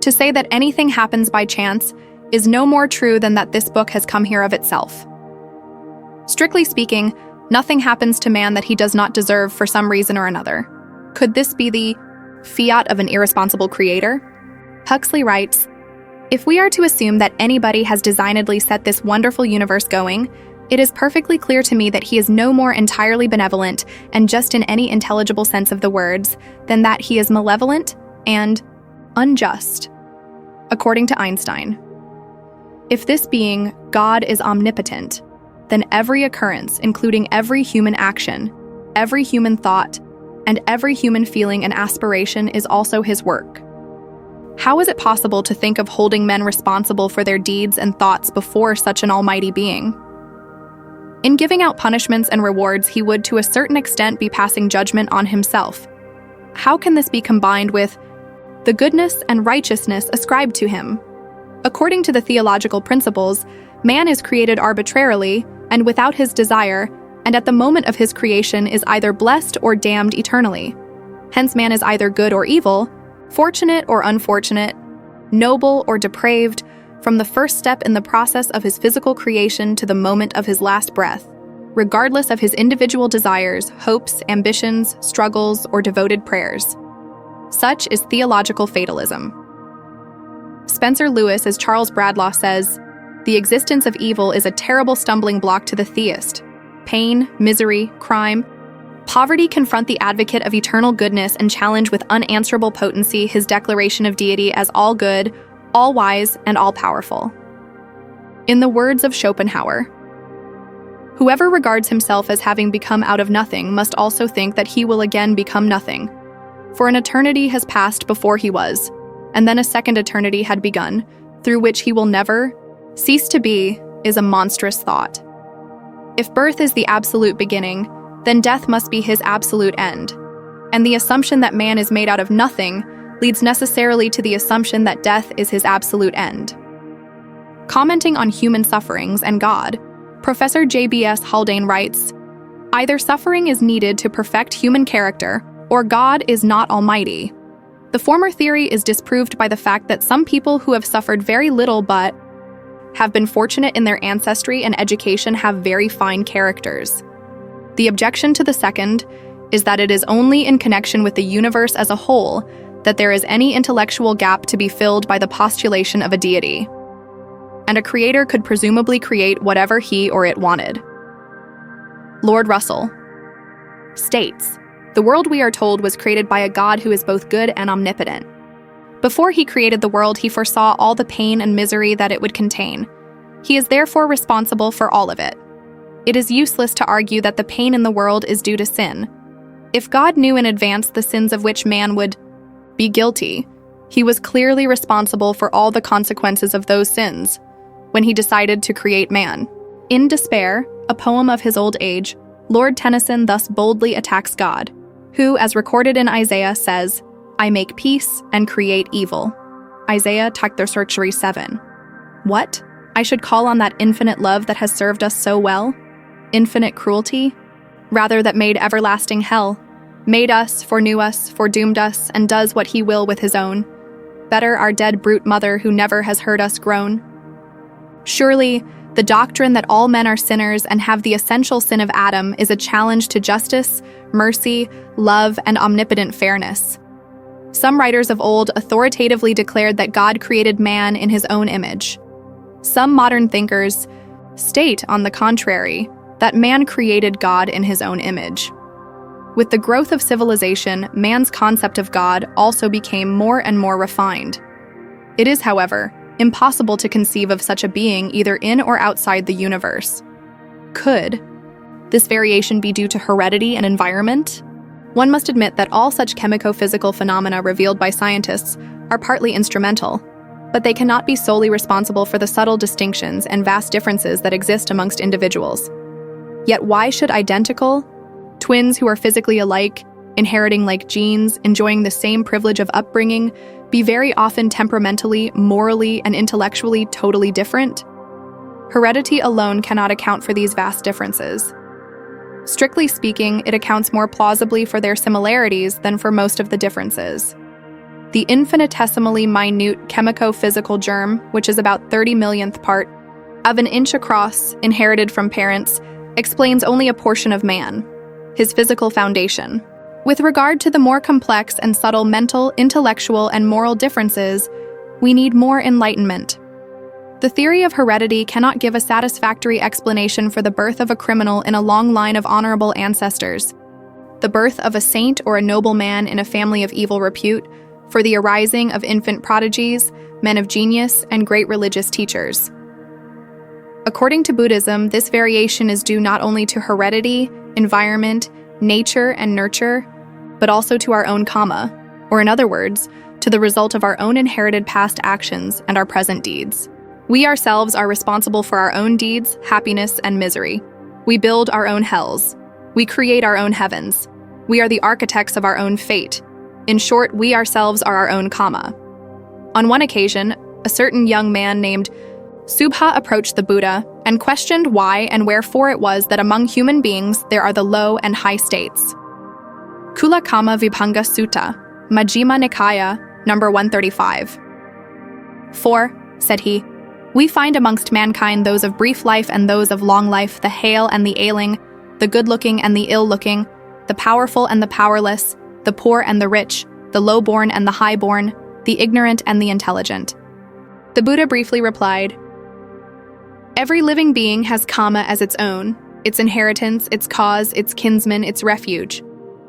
To say that anything happens by chance is no more true than that this book has come here of itself. Strictly speaking, nothing happens to man that he does not deserve for some reason or another. Could this be the fiat of an irresponsible creator? Huxley writes, "If we are to assume that anybody has designedly set this wonderful universe going, it is perfectly clear to me that he is no more entirely benevolent, and just in any intelligible sense of the words, than that he is malevolent and unjust." According to Einstein, if this being, God, is omnipotent, then every occurrence, including every human action, every human thought, and every human feeling and aspiration is also his work. How is it possible to think of holding men responsible for their deeds and thoughts before such an almighty being? In giving out punishments and rewards, he would to a certain extent be passing judgment on himself. How can this be combined with the goodness and righteousness ascribed to him? According to the theological principles, man is created arbitrarily and without his desire, and at the moment of his creation is either blessed or damned eternally. Hence man is either good or evil, fortunate or unfortunate, noble or depraved, from the first step in the process of his physical creation to the moment of his last breath, regardless of his individual desires, hopes, ambitions, struggles, or devoted prayers. Such is theological fatalism. Spencer Lewis, as Charles Bradlaugh says, "The existence of evil is a terrible stumbling block to the theist. Pain, misery, crime, poverty confront the advocate of eternal goodness and challenge with unanswerable potency his declaration of deity as all good, all wise, and all powerful." In the words of Schopenhauer, "Whoever regards himself as having become out of nothing must also think that he will again become nothing. For an eternity has passed before he was, and then a second eternity had begun, through which he will never cease to be, is a monstrous thought. If birth is the absolute beginning, then death must be his absolute end. and the assumption that man is made out of nothing leads necessarily to the assumption that death is his absolute end. Commenting on human sufferings and God, Professor J.B.S. Haldane writes, "Either suffering is needed to perfect human character, or God is not almighty. The former theory is disproved by the fact that some people who have suffered very little but have been fortunate in their ancestry and education have very fine characters. The objection to the second is that it is only in connection with the universe as a whole that there is any intellectual gap to be filled by the postulation of a deity, and a creator could presumably create whatever he or it wanted." Lord Russell states, "The world, we are told, was created by a God who is both good and omnipotent. Before he created the world, he foresaw all the pain and misery that it would contain. He is therefore responsible for all of it. It is useless to argue that the pain in the world is due to sin. If God knew in advance the sins of which man would be guilty, he was clearly responsible for all the consequences of those sins when he decided to create man." In Despair, a poem of his old age, Lord Tennyson thus boldly attacks God, who, as recorded in Isaiah, says, "I make peace and create evil." Isaiah Takthursurchari 7. What? I should call on that infinite love that has served us so well? Infinite cruelty? Rather, that made everlasting hell, made us, foreknew us, foredoomed us, and does what he will with his own. Better our dead brute mother who never has heard us groan. Surely, the doctrine that all men are sinners and have the essential sin of Adam is a challenge to justice, mercy, love, and omnipotent fairness. Some writers of old authoritatively declared that God created man in his own image. Some modern thinkers state, on the contrary, that man created God in his own image. With the growth of civilization, man's concept of God also became more and more refined. It is, however, impossible to conceive of such a being either in or outside the universe. Could this variation be due to heredity and environment? One must admit that all such chemico-physical phenomena revealed by scientists are partly instrumental, but they cannot be solely responsible for the subtle distinctions and vast differences that exist amongst individuals. Yet why should identical twins who are physically alike, inheriting like genes, enjoying the same privilege of upbringing, be very often temperamentally, morally, and intellectually totally different? Heredity alone cannot account for these vast differences. Strictly speaking, it accounts more plausibly for their similarities than for most of the differences. The infinitesimally minute chemico-physical germ, which is about 30 millionth part of an inch across, inherited from parents, explains only a portion of man, his physical foundation. With regard to the more complex and subtle mental, intellectual, and moral differences, we need more enlightenment. The theory of heredity cannot give a satisfactory explanation for the birth of a criminal in a long line of honorable ancestors, the birth of a saint or a noble man in a family of evil repute, for the arising of infant prodigies, men of genius, and great religious teachers. According to Buddhism, this variation is due not only to heredity, environment, nature, and nurture, but also to our own karma, or in other words, to the result of our own inherited past actions and our present deeds. We ourselves are responsible for our own deeds, happiness, and misery. We build our own hells. We create our own heavens. We are the architects of our own fate. In short, we ourselves are our own karma. On one occasion, a certain young man named Subha approached the Buddha and questioned why and wherefore it was that among human beings there are the low and high states. Kula Kama Vibhanga Sutta, Majjhima Nikaya, number 135. "For," said he, "we find amongst mankind those of brief life and those of long life, the hale and the ailing, the good-looking and the ill-looking, the powerful and the powerless, the poor and the rich, the low-born and the high-born, the ignorant and the intelligent." The Buddha briefly replied, "Every living being has karma as its own, its inheritance, its cause, its kinsman, its refuge.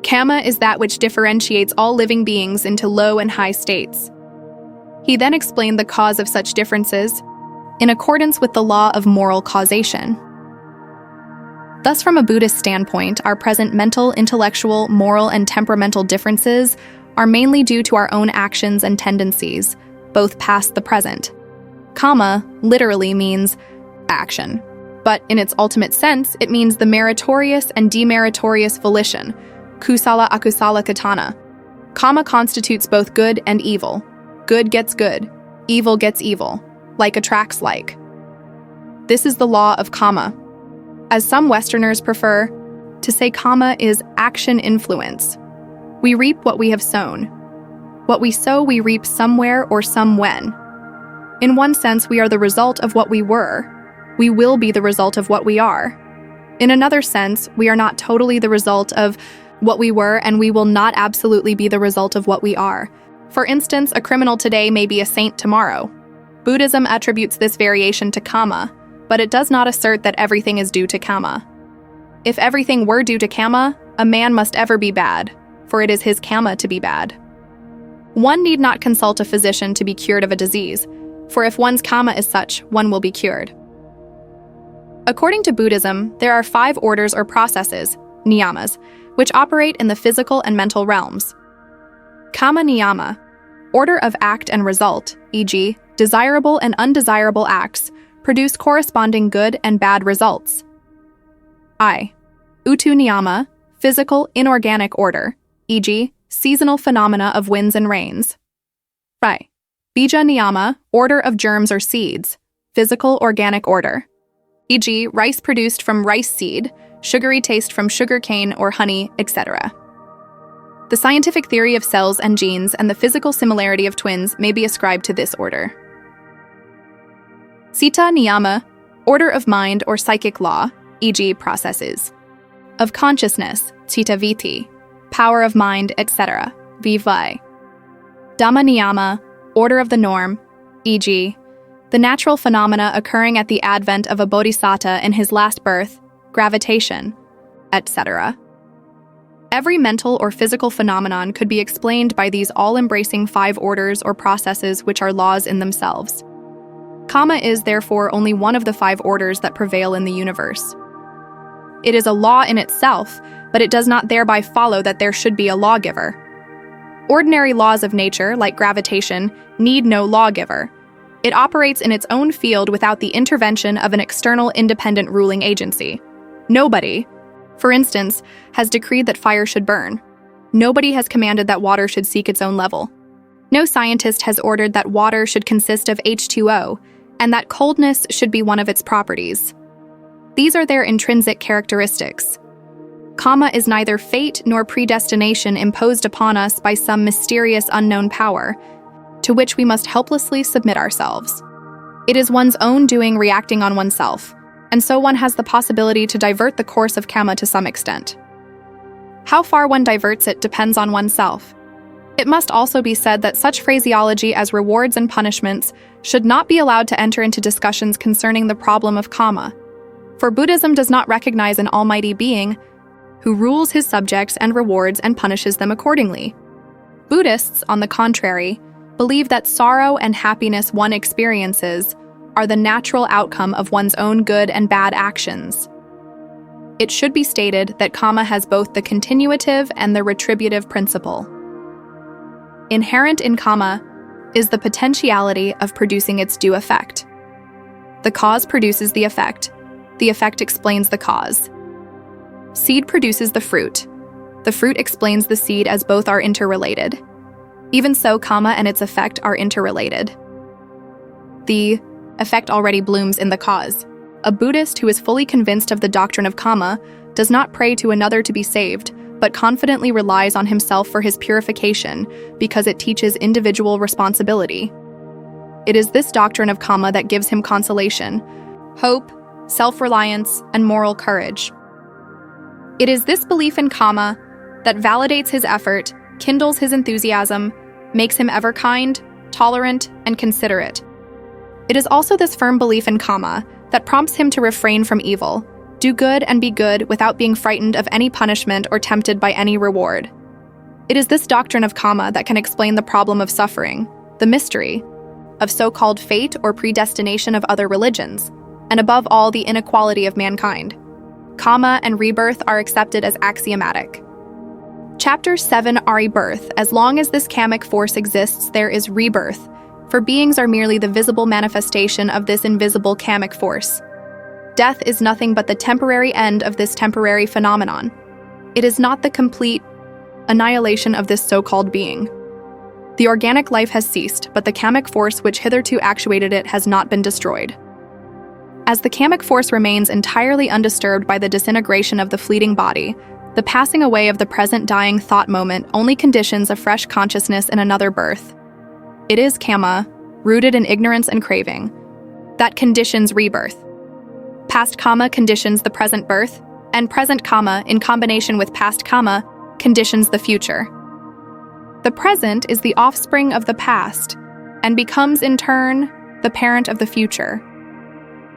Karma is that which differentiates all living beings into low and high states." He then explained the cause of such differences in accordance with the law of moral causation. Thus, from a Buddhist standpoint, our present mental, intellectual, moral, and temperamental differences are mainly due to our own actions and tendencies, both past the present. Karma literally means action, but in its ultimate sense, it means the meritorious and demeritorious volition, kusala akusala katana. Kama constitutes both good and evil. Good gets good, evil gets evil, like attracts like. This is the law of karma. As some Westerners prefer to say, karma is action influence. We reap what we have sown. What we sow, we reap somewhere or somewhen. In one sense, we are the result of what we were. We will be the result of what we are. In another sense, we are not totally the result of what we were, and we will not absolutely be the result of what we are. For instance, a criminal today may be a saint tomorrow. Buddhism attributes this variation to karma, but it does not assert that everything is due to karma. If everything were due to karma, a man must ever be bad, for it is his karma to be bad. One need not consult a physician to be cured of a disease, for if one's karma is such, one will be cured. According to Buddhism, there are 5 orders or processes, niyamas, which operate in the physical and mental realms. Kama niyama, order of act and result, e.g., desirable and undesirable acts, produce corresponding good and bad results. Utu niyama, physical inorganic order, e.g., seasonal phenomena of winds and rains. Bija niyama, order of germs or seeds, physical organic order, e.g., rice produced from rice seed, sugary taste from sugar cane or honey, etc. The scientific theory of cells and genes and the physical similarity of twins may be ascribed to this order. Sita niyama, order of mind or psychic law, e.g., processes. Of consciousness, citta viti, power of mind, etc., vivai. Dhamma niyama, order of the norm, e.g., the natural phenomena occurring at the advent of a bodhisattva in his last birth, gravitation, etc. Every mental or physical phenomenon could be explained by these all-embracing 5 orders or processes which are laws in themselves. Karma is, therefore, only one of the 5 orders that prevail in the universe. It is a law in itself, but it does not thereby follow that there should be a lawgiver. Ordinary laws of nature, like gravitation, need no lawgiver. It operates in its own field without the intervention of an external independent ruling agency. Nobody, for instance, has decreed that fire should burn. Nobody has commanded that water should seek its own level. No scientist has ordered that water should consist of H2O, and that coldness should be one of its properties. These are their intrinsic characteristics. Karma is neither fate nor predestination imposed upon us by some mysterious unknown power, to which we must helplessly submit ourselves. It is one's own doing reacting on oneself, and so one has the possibility to divert the course of karma to some extent. How far one diverts it depends on oneself. It must also be said that such phraseology as rewards and punishments should not be allowed to enter into discussions concerning the problem of karma, for Buddhism does not recognize an almighty being who rules his subjects and rewards and punishes them accordingly. Buddhists, on the contrary, believe that sorrow and happiness one experiences are the natural outcome of one's own good and bad actions. It should be stated that karma has both the continuative and the retributive principle. Inherent in karma is the potentiality of producing its due effect. The cause produces the effect explains the cause. Seed produces the fruit explains the seed, as both are interrelated. Even so, karma and its effect are interrelated. The effect already blooms in the cause. A Buddhist who is fully convinced of the doctrine of karma does not pray to another to be saved, but confidently relies on himself for his purification because it teaches individual responsibility. It is this doctrine of karma that gives him consolation, hope, self-reliance, and moral courage. It is this belief in karma that validates his effort, kindles his enthusiasm, makes him ever kind, tolerant, and considerate. It is also this firm belief in karma that prompts him to refrain from evil, do good and be good without being frightened of any punishment or tempted by any reward. It is this doctrine of karma that can explain the problem of suffering, the mystery of so-called fate or predestination of other religions, and above all, the inequality of mankind. Karma and rebirth are accepted as axiomatic. Chapter 7 are rebirth. As long as this kamic force exists, there is rebirth, for beings are merely the visible manifestation of this invisible kamic force. Death is nothing but the temporary end of this temporary phenomenon. It is not the complete annihilation of this so-called being. The organic life has ceased, but the kamic force which hitherto actuated it has not been destroyed. As the kamic force remains entirely undisturbed by the disintegration of the fleeting body, the passing away of the present dying thought moment only conditions a fresh consciousness in another birth. It is kama, rooted in ignorance and craving, that conditions rebirth. Past kama conditions the present birth, and present kama, in combination with past kama, conditions the future. The present is the offspring of the past, and becomes in turn the parent of the future.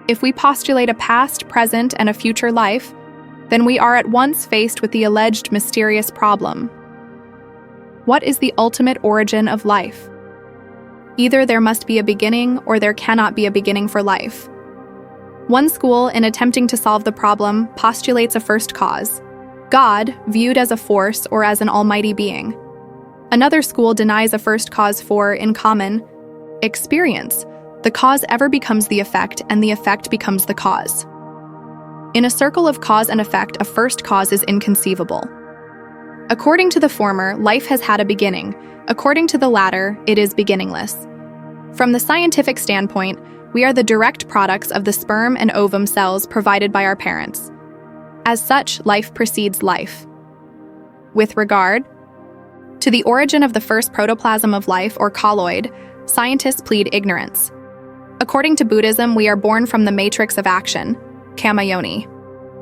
If we postulate a past, present, and a future life, then we are at once faced with the alleged mysterious problem. What is the ultimate origin of life? Either there must be a beginning or there cannot be a beginning for life. One school, in attempting to solve the problem, postulates a first cause, God, viewed as a force or as an almighty being. Another school denies a first cause for, in common, experience. The cause ever becomes the effect, and the effect becomes the cause. In a circle of cause and effect, a first cause is inconceivable. According to the former, life has had a beginning. According to the latter, it is beginningless. From the scientific standpoint, we are the direct products of the sperm and ovum cells provided by our parents. As such, life precedes life. With regard to the origin of the first protoplasm of life, or colloid, scientists plead ignorance. According to Buddhism, we are born from the matrix of action, kama yoni.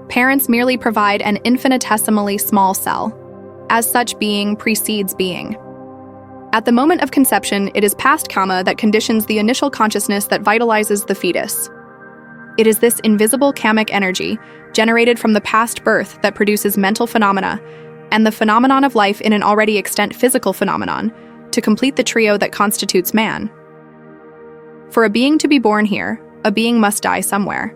Parents merely provide an infinitesimally small cell. As such, being precedes being. At the moment of conception, it is past kama that conditions the initial consciousness that vitalizes the fetus. It is this invisible kamic energy, generated from the past birth, that produces mental phenomena, and the phenomenon of life in an already extant physical phenomenon, to complete the trio that constitutes man. For a being to be born here, a being must die somewhere.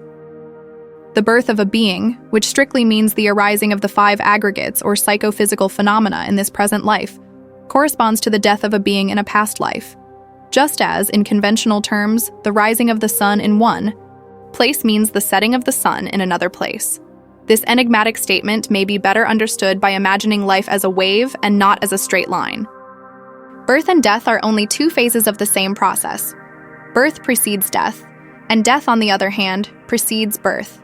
The birth of a being, which strictly means the arising of the 5 aggregates or psychophysical phenomena in this present life, corresponds to the death of a being in a past life, just as, in conventional terms, the rising of the sun in one place means the setting of the sun in another place. This enigmatic statement may be better understood by imagining life as a wave and not as a straight line. Birth and death are only 2 phases of the same process. Birth precedes death, and death, on the other hand, precedes birth.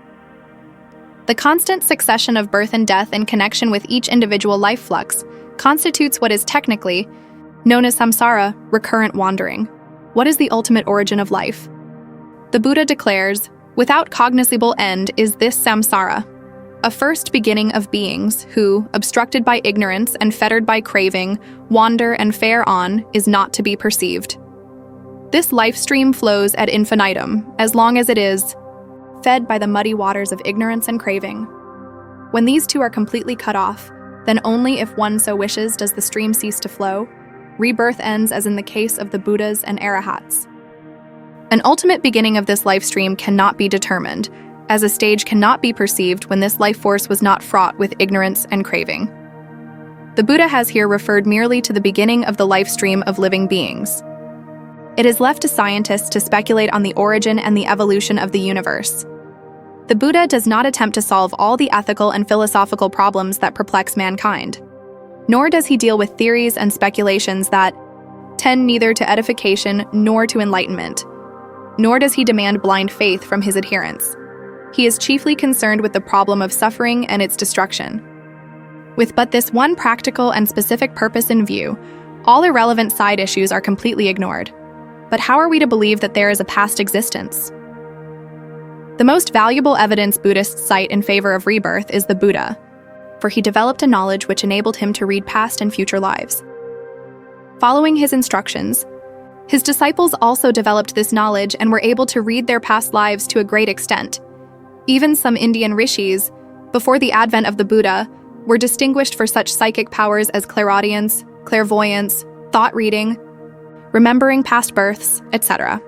The constant succession of birth and death in connection with each individual life flux constitutes what is technically known as samsara, recurrent wandering. What is the ultimate origin of life? The Buddha declares, without cognizable end is this samsara, a first beginning of beings who, obstructed by ignorance and fettered by craving, wander and fare on, is not to be perceived. This life stream flows ad infinitum, as long as it is fed by the muddy waters of ignorance and craving. When these two are completely cut off, then only if one so wishes does the stream cease to flow. Rebirth ends as in the case of the Buddhas and Arahats. An ultimate beginning of this life stream cannot be determined, as a stage cannot be perceived when this life force was not fraught with ignorance and craving. The Buddha has here referred merely to the beginning of the life stream of living beings. It is left to scientists to speculate on the origin and the evolution of the universe. The Buddha does not attempt to solve all the ethical and philosophical problems that perplex mankind, nor does he deal with theories and speculations that tend neither to edification nor to enlightenment, nor does he demand blind faith from his adherents. He is chiefly concerned with the problem of suffering and its destruction. With but this one practical and specific purpose in view, all irrelevant side issues are completely ignored. But how are we to believe that there is a past existence? The most valuable evidence Buddhists cite in favor of rebirth is the Buddha, for he developed a knowledge which enabled him to read past and future lives. Following his instructions, his disciples also developed this knowledge and were able to read their past lives to a great extent. Even some Indian rishis, before the advent of the Buddha, were distinguished for such psychic powers as clairaudience, clairvoyance, thought reading, remembering past births, etc.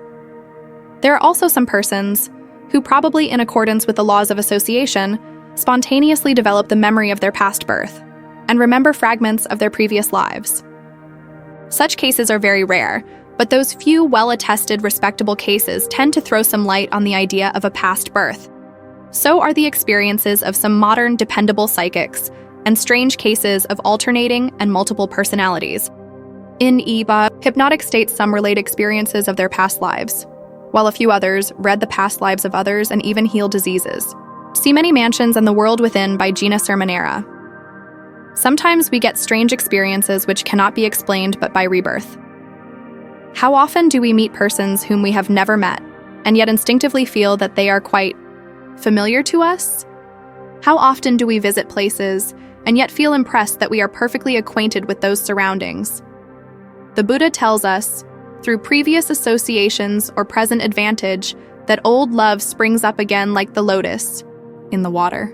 There are also some persons who, probably in accordance with the laws of association, spontaneously develop the memory of their past birth and remember fragments of their previous lives. Such cases are very rare, but those few well-attested, respectable cases tend to throw some light on the idea of a past birth. So are the experiences of some modern, dependable psychics, and strange cases of alternating and multiple personalities. In Iba, hypnotic states some relate experiences of their past lives, while a few others read the past lives of others and even heal diseases. See Many Mansions and the World Within by Gina Sermonera. Sometimes we get strange experiences which cannot be explained but by rebirth. How often do we meet persons whom we have never met, and yet instinctively feel that they are quite familiar to us? How often do we visit places, and yet feel impressed that we are perfectly acquainted with those surroundings? The Buddha tells us, through previous associations or present advantage, that old love springs up again like the lotus in the water.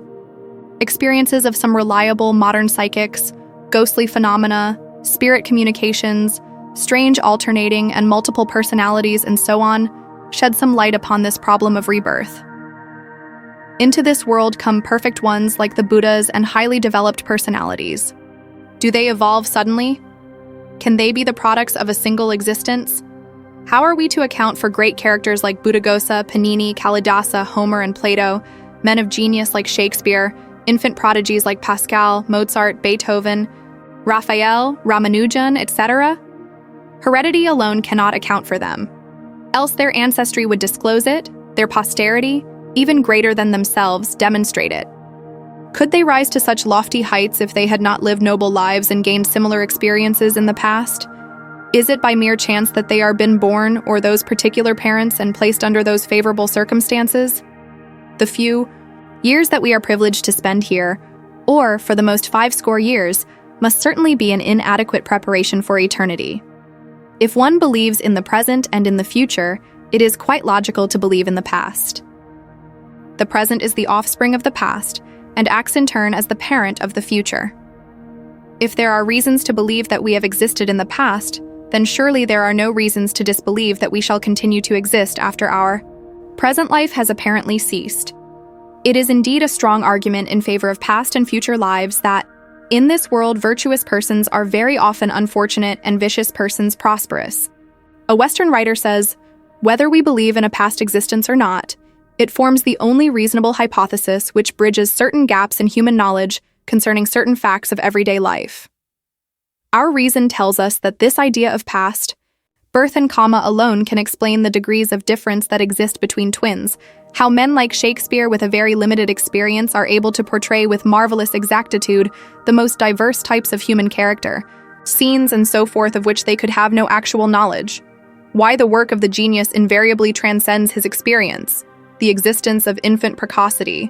Experiences of some reliable modern psychics, ghostly phenomena, spirit communications, strange alternating and multiple personalities, and so on, shed some light upon this problem of rebirth. Into this world come perfect ones like the Buddhas and highly developed personalities. Do they evolve suddenly? Can they be the products of a single existence? How are we to account for great characters like Buddhaghosa, Panini, Kalidasa, Homer, and Plato, men of genius like Shakespeare, infant prodigies like Pascal, Mozart, Beethoven, Raphael, Ramanujan, etc.? Heredity alone cannot account for them. Else their ancestry would disclose it, their posterity, even greater than themselves, demonstrate it. Could they rise to such lofty heights if they had not lived noble lives and gained similar experiences in the past? Is it by mere chance that they are been born, or those particular parents, and placed under those favorable circumstances? The few years that we are privileged to spend here, or for the most 50 years, must certainly be an inadequate preparation for eternity. If one believes in the present and in the future, it is quite logical to believe in the past. The present is the offspring of the past, and acts in turn as the parent of the future. If there are reasons to believe that we have existed in the past, then surely there are no reasons to disbelieve that we shall continue to exist after our present life has apparently ceased. It is indeed a strong argument in favor of past and future lives that, in this world, virtuous persons are very often unfortunate and vicious persons prosperous. A Western writer says, whether we believe in a past existence or not, it forms the only reasonable hypothesis which bridges certain gaps in human knowledge concerning certain facts of everyday life. Our reason tells us that this idea of past, birth and karma alone can explain the degrees of difference that exist between twins, how men like Shakespeare with a very limited experience are able to portray with marvelous exactitude the most diverse types of human character, scenes and so forth of which they could have no actual knowledge. Why the work of the genius invariably transcends his experience, the existence of infant precocity,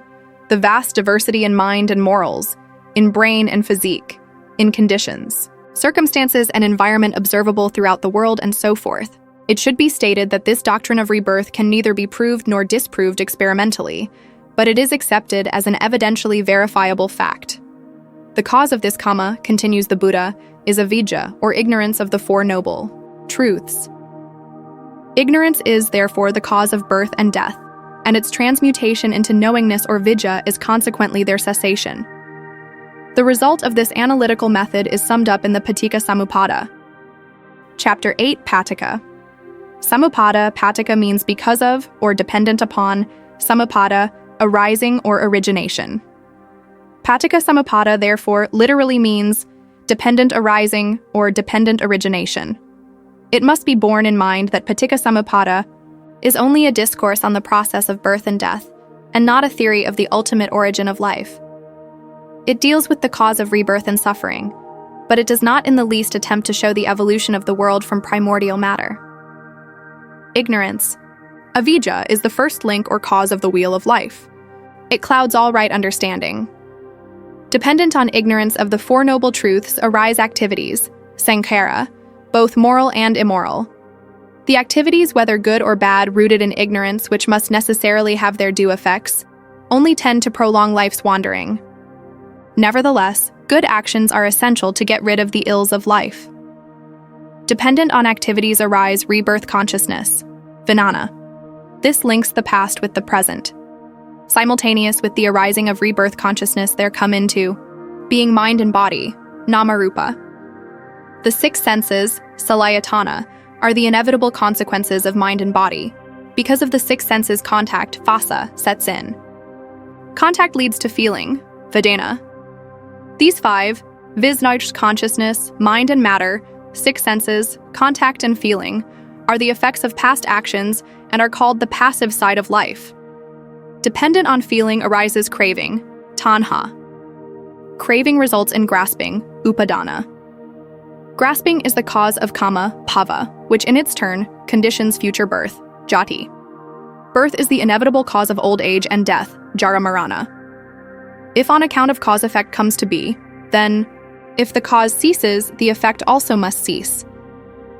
the vast diversity in mind and morals, in brain and physique, in conditions, circumstances and environment observable throughout the world, and so forth. It should be stated that this doctrine of rebirth can neither be proved nor disproved experimentally, but it is accepted as an evidentially verifiable fact. The cause of this karma, continues the Buddha, is avidya, or ignorance of the Four Noble Truths. Ignorance is, therefore, the cause of birth and death, and its transmutation into knowingness or vidya is consequently their cessation. The result of this analytical method is summed up in the Paticca Samuppada. Chapter 8, Paticca. Samuppada, Paticca means because of, or dependent upon, Samuppada, arising or origination. Paticca Samuppada, therefore, literally means dependent arising or dependent origination. It must be borne in mind that Paticca Samuppada is only a discourse on the process of birth and death, and not a theory of the ultimate origin of life. It deals with the cause of rebirth and suffering, but it does not in the least attempt to show the evolution of the world from primordial matter. Ignorance. Avidya is the first link or cause of the wheel of life. It clouds all right understanding. Dependent on ignorance of the Four Noble Truths arise activities, sankhara, both moral and immoral. The activities, whether good or bad, rooted in ignorance, which must necessarily have their due effects, only tend to prolong life's wandering. Nevertheless, good actions are essential to get rid of the ills of life. Dependent on activities arise rebirth consciousness, Vinaya. This links the past with the present. Simultaneous with the arising of rebirth consciousness, there come into being mind and body, Namarupa. The six senses, Salayatana, are the inevitable consequences of mind and body. Because of the six senses, contact, phassa, sets in. Contact leads to feeling, Vedana. These five, viz. Consciousness, mind and matter, six senses, contact and feeling, are the effects of past actions and are called the passive side of life. Dependent on feeling arises craving, tanha. Craving results in grasping, upadana. Grasping is the cause of kama, bhava, which in its turn conditions future birth, jati. Birth is the inevitable cause of old age and death, jara marana. If on account of cause-effect comes to be, then, if the cause ceases, the effect also must cease.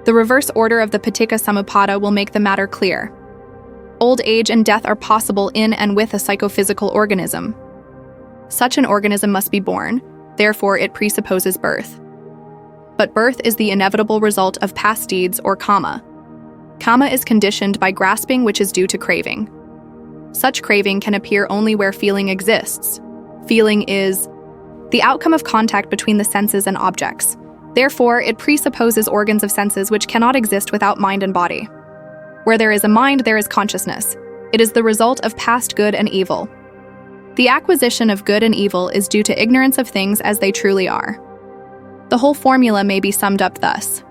The reverse order of the paticca samuppada will make the matter clear. Old age and death are possible in and with a psychophysical organism. Such an organism must be born, therefore it presupposes birth. But birth is the inevitable result of past deeds or kama. Kama is conditioned by grasping, which is due to craving. Such craving can appear only where feeling exists. Feeling is the outcome of contact between the senses and objects. Therefore, it presupposes organs of senses which cannot exist without mind and body. Where there is a mind, there is consciousness. It is the result of past good and evil. The acquisition of good and evil is due to ignorance of things as they truly are. The whole formula may be summed up thus.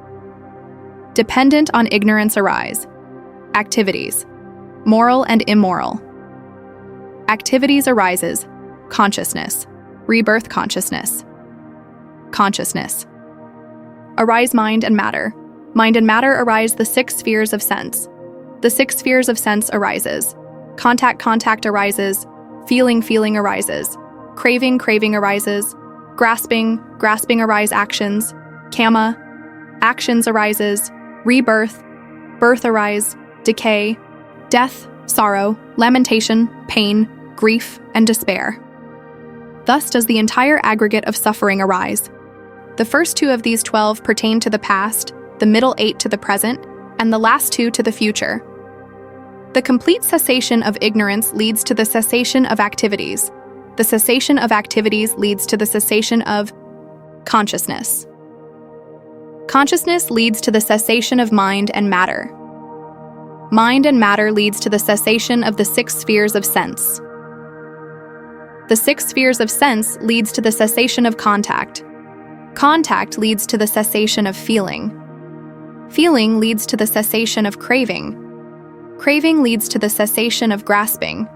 Dependent on ignorance arise. Activities. Moral and immoral. Activities arises. Consciousness. Rebirth consciousness. Consciousness. Arise mind and matter. Mind and matter arise the six spheres of sense. The six spheres of sense arises. Contact arises. Feeling arises. Craving arises. Grasping arise actions. Kama, actions arises. Rebirth, birth arise. Decay, death, sorrow, lamentation, pain, grief, and despair. Thus does the entire aggregate of suffering arise. The first two of these 12 pertain to the past, the middle 8 to the present, and the last 2 to the future. The complete cessation of ignorance leads to the cessation of activities. The cessation of activities leads to the cessation of consciousness. Consciousness leads to the cessation of mind and matter. Mind and matter leads to the cessation of the six spheres of sense. The six spheres of sense leads to the cessation of contact. Contact leads to the cessation of feeling. Feeling leads to the cessation of craving. Craving leads to the cessation of grasping.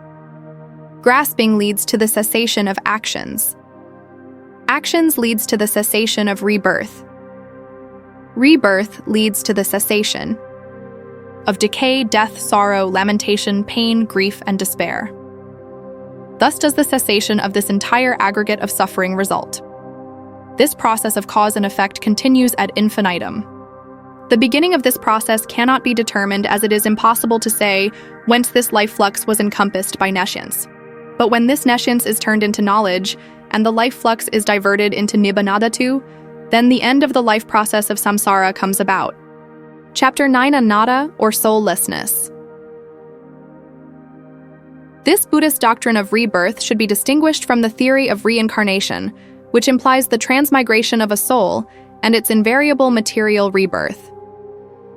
Grasping leads to the cessation of actions. Actions leads to the cessation of rebirth. Rebirth leads to the cessation of decay, death, sorrow, lamentation, pain, grief, and despair. Thus does the cessation of this entire aggregate of suffering result. This process of cause and effect continues ad infinitum. The beginning of this process cannot be determined, as it is impossible to say whence this life flux was encompassed by nescience. But when this nescience is turned into knowledge, and the life flux is diverted into nibbana-dhatu, then the end of the life process of samsara comes about. Chapter 9, Anatta, or soullessness. This Buddhist doctrine of rebirth should be distinguished from the theory of reincarnation, which implies the transmigration of a soul and its invariable material rebirth.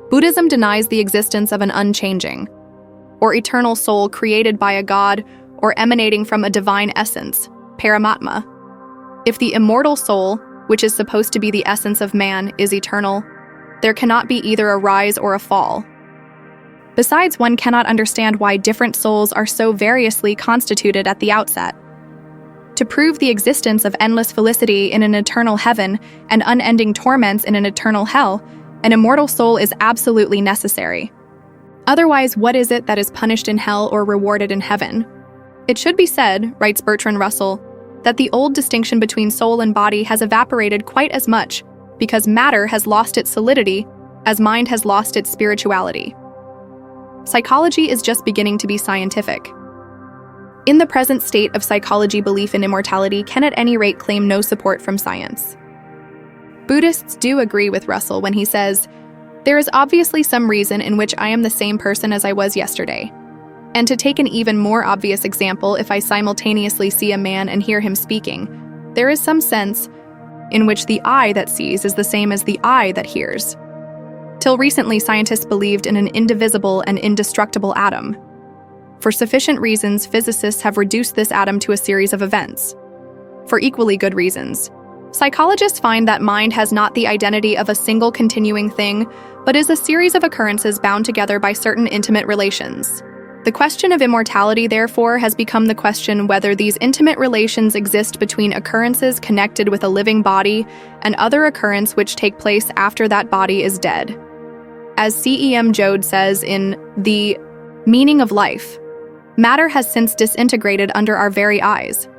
Buddhism denies the existence of an unchanging, or eternal soul created by a god or emanating from a divine essence, paramatma. If the immortal soul, which is supposed to be the essence of man, is eternal, there cannot be either a rise or a fall. Besides, one cannot understand why different souls are so variously constituted at the outset. To prove the existence of endless felicity in an eternal heaven and unending torments in an eternal hell, an immortal soul is absolutely necessary. Otherwise, what is it that is punished in hell or rewarded in heaven? It should be said, writes Bertrand Russell, that the old distinction between soul and body has evaporated quite as much because matter has lost its solidity as mind has lost its spirituality. Psychology is just beginning to be scientific. In the present state of psychology, belief in immortality can at any rate claim no support from science. Buddhists do agree with Russell when he says, "There is obviously some reason in which I am the same person as I was yesterday. And to take an even more obvious example, if I simultaneously see a man and hear him speaking, there is some sense in which the eye that sees is the same as the eye that hears." Till recently, scientists believed in an indivisible and indestructible atom. For sufficient reasons, physicists have reduced this atom to a series of events. For equally good reasons, Psychologists find that mind has not the identity of a single continuing thing, but is a series of occurrences bound together by certain intimate relations. The question of immortality, therefore, has become the question whether these intimate relations exist between occurrences connected with a living body and other occurrences which take place after that body is dead. As C.E.M. Joad says in The Meaning of Life, matter has since disintegrated under our very eyes.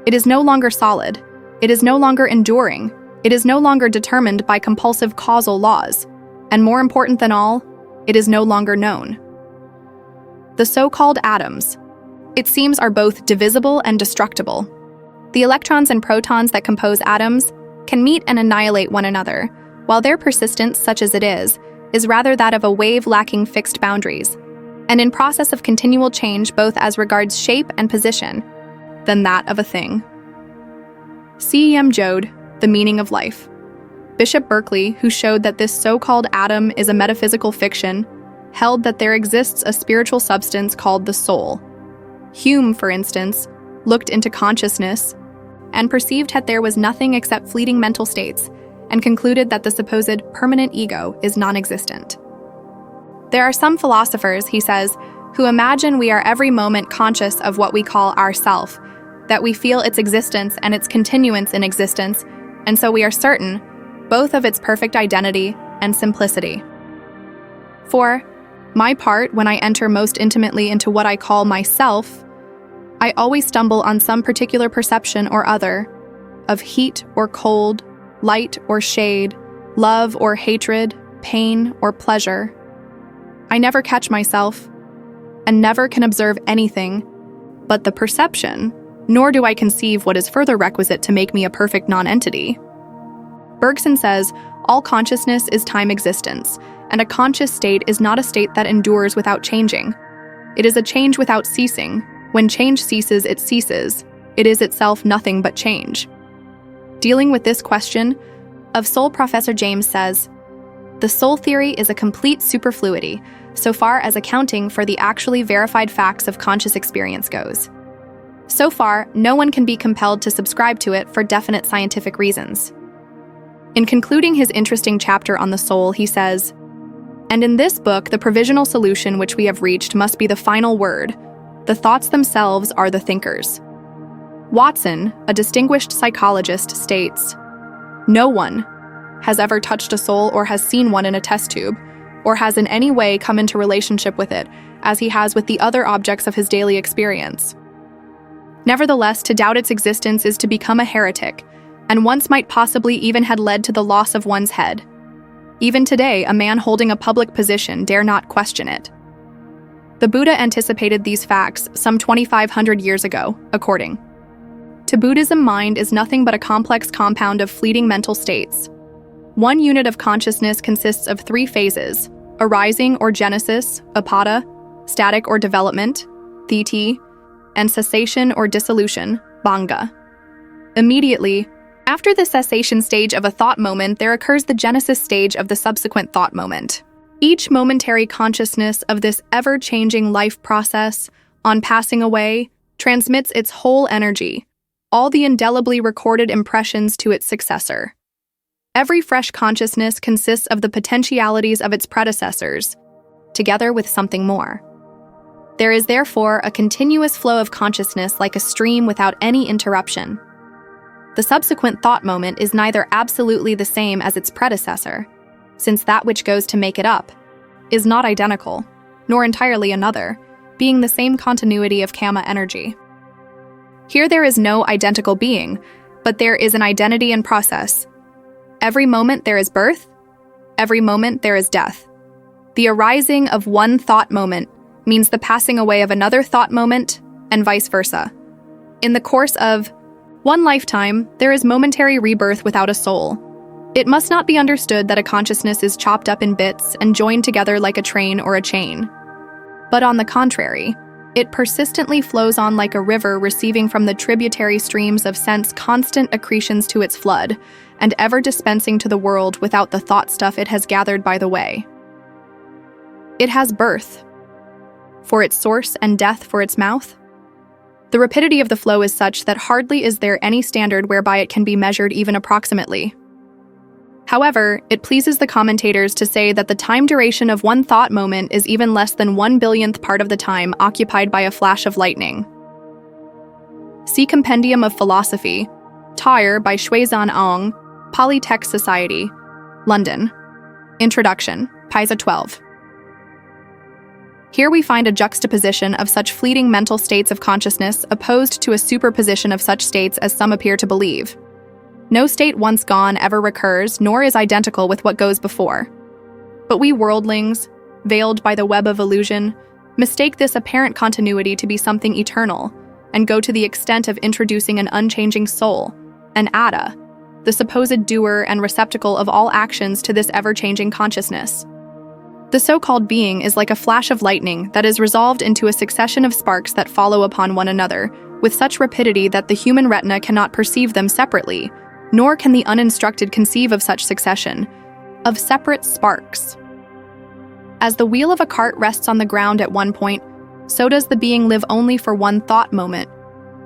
It is no longer solid. It is no longer enduring. It is no longer determined by compulsive causal laws. And more important than all, it is no longer known. The so-called atoms, it seems, are both divisible and destructible. The electrons and protons that compose atoms can meet and annihilate one another, while their persistence, such as it is rather that of a wave lacking fixed boundaries, and in process of continual change both as regards shape and position, than that of a thing. C.E.M. Joad, The Meaning of Life. Bishop Berkeley, who showed that this so-called atom is a metaphysical fiction, held that there exists a spiritual substance called the soul. Hume, for instance, looked into consciousness and perceived that there was nothing except fleeting mental states, and concluded that the supposed permanent ego is non-existent. There are some philosophers, he says, who imagine we are every moment conscious of what we call ourself, that we feel its existence and its continuance in existence, and so we are certain both of its perfect identity and simplicity. For my part, when I enter most intimately into what I call myself, I always stumble on some particular perception or other of heat or cold, light or shade, love or hatred, pain or pleasure. I never catch myself, and never can observe anything but the perception, nor do I conceive what is further requisite to make me a perfect non-entity. Bergson says, all consciousness is time existence, and a conscious state is not a state that endures without changing. It is a change without ceasing. When change ceases, it ceases. It is itself nothing but change. Dealing with this question of soul, Professor James says, the soul theory is a complete superfluity, so far as accounting for the actually verified facts of conscious experience goes. So far, no one can be compelled to subscribe to it for definite scientific reasons. In concluding his interesting chapter on the soul, he says, and in this book, the provisional solution which we have reached must be the final word. The thoughts themselves are the thinkers. Watson, a distinguished psychologist, states, no one has ever touched a soul or has seen one in a test tube, or has in any way come into relationship with it, as he has with the other objects of his daily experience. Nevertheless, to doubt its existence is to become a heretic, and once might possibly even had led to the loss of one's head. Even today, a man holding a public position dare not question it. The Buddha anticipated these facts some 2,500 years ago, according to Buddhism, mind is nothing but a complex compound of fleeting mental states. One unit of consciousness consists of three phases: arising or genesis, upada, static or development, thiti, and cessation or dissolution, bhanga. Immediately after the cessation stage of a thought moment, there occurs the genesis stage of the subsequent thought moment. Each momentary consciousness of this ever-changing life process, on passing away, transmits its whole energy, all the indelibly recorded impressions to its successor. Every fresh consciousness consists of the potentialities of its predecessors, together with something more. There is therefore a continuous flow of consciousness like a stream without any interruption. The subsequent thought moment is neither absolutely the same as its predecessor, since that which goes to make it up is not identical, nor entirely another, being the same continuity of Kama energy. Here there is no identical being, but there is an identity in process. Every moment there is birth, every moment there is death. The arising of one thought moment means the passing away of another thought moment, and vice versa. In the course of one lifetime, there is momentary rebirth without a soul. It must not be understood that a consciousness is chopped up in bits and joined together like a train or a chain. But on the contrary, it persistently flows on like a river, receiving from the tributary streams of sense constant accretions to its flood, and ever dispensing to the world without the thought stuff it has gathered by the way. It has birth for its source and death for its mouth. The rapidity of the flow is such that hardly is there any standard whereby it can be measured even approximately. However, it pleases the commentators to say that the time duration of one thought moment is even less than 1/1000th part of the time occupied by a flash of lightning. See Compendium of Philosophy, Tyre by Xuezhan Ong, Polytext Society, London. Introduction, Paisa 12. Here we find a juxtaposition of such fleeting mental states of consciousness opposed to a superposition of such states as some appear to believe. No state once gone ever recurs, nor is identical with what goes before. But we worldlings, veiled by the web of illusion, mistake this apparent continuity to be something eternal, and go to the extent of introducing an unchanging soul, an atta, the supposed doer and receptacle of all actions to this ever-changing consciousness. The so-called being is like a flash of lightning that is resolved into a succession of sparks that follow upon one another, with such rapidity that the human retina cannot perceive them separately, nor can the uninstructed conceive of such succession, of separate sparks. As the wheel of a cart rests on the ground at one point, so does the being live only for one thought moment.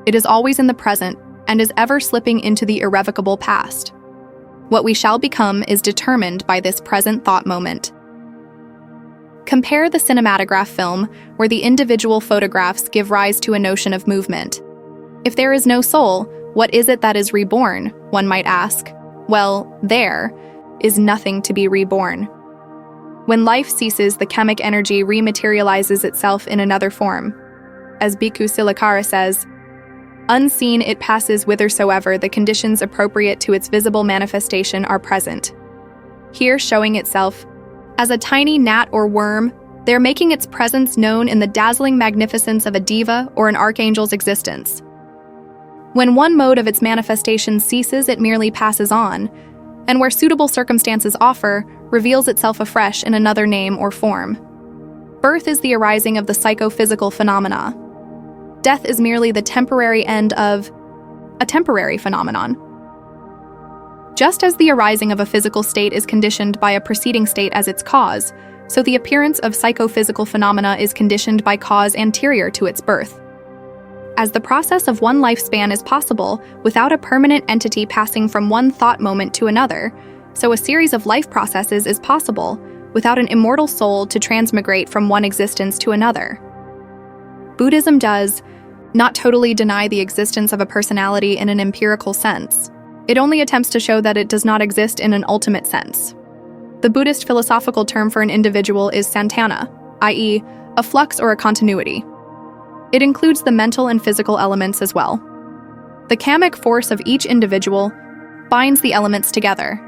It is always in the present, and is ever slipping into the irrevocable past. What we shall become is determined by this present thought moment. Compare the cinematograph film, where the individual photographs give rise to a notion of movement. If there is no soul, what is it that is reborn, one might ask? Well, there is nothing to be reborn. When life ceases, the chemic energy rematerializes itself in another form. As Bhikkhu Silakkara says, unseen it passes whithersoever the conditions appropriate to its visible manifestation are present. Here showing itself as a tiny gnat or worm, they're making its presence known in the dazzling magnificence of a diva or an archangel's existence. When one mode of its manifestation ceases, it merely passes on, and where suitable circumstances offer, reveals itself afresh in another name or form. Birth is the arising of the psychophysical phenomena. Death is merely the temporary end of a temporary phenomenon. Just as the arising of a physical state is conditioned by a preceding state as its cause, so the appearance of psychophysical phenomena is conditioned by cause anterior to its birth. As the process of one lifespan is possible without a permanent entity passing from one thought moment to another, so a series of life processes is possible without an immortal soul to transmigrate from one existence to another. Buddhism does not totally deny the existence of a personality in an empirical sense. It only attempts to show that it does not exist in an ultimate sense. The Buddhist philosophical term for an individual is santana, i.e., a flux or a continuity. It includes the mental and physical elements as well. The kamic force of each individual binds the elements together.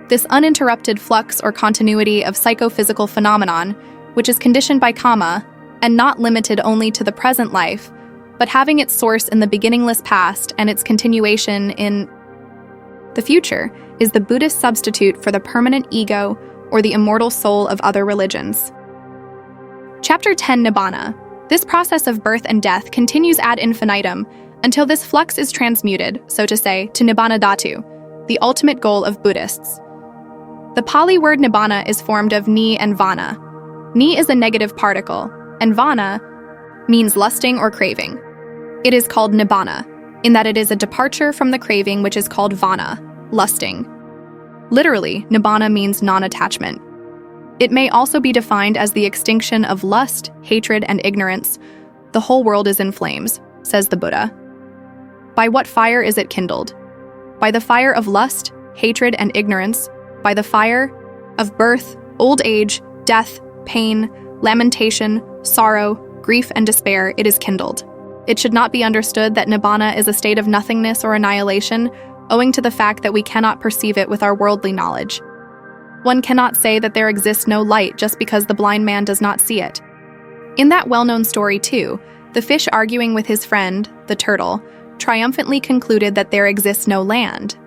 This uninterrupted flux or continuity of psychophysical phenomenon, which is conditioned by kama, and not limited only to the present life, but having its source in the beginningless past and its continuation in the future, is the Buddhist substitute for the permanent ego or the immortal soul of other religions. Chapter 10, Nibbana. This process of birth and death continues ad infinitum until this flux is transmuted, so to say, to Nibbana Dhatu, the ultimate goal of Buddhists. The Pali word Nibbana is formed of ni and vana. Ni is a negative particle, and vana means lusting or craving. It is called Nibbana, in that it is a departure from the craving which is called vana, lusting. Literally, Nibbana means non-attachment. It may also be defined as the extinction of lust, hatred, and ignorance. The whole world is in flames, says the Buddha. By what fire is it kindled? By the fire of lust, hatred, and ignorance, by the fire of birth, old age, death, pain, lamentation, sorrow, grief, and despair, it is kindled. It should not be understood that Nibbana is a state of nothingness or annihilation, owing to the fact that we cannot perceive it with our worldly knowledge. One cannot say that there exists no light just because the blind man does not see it. In that well-known story, too, the fish arguing with his friend, the turtle, triumphantly concluded that there exists no land.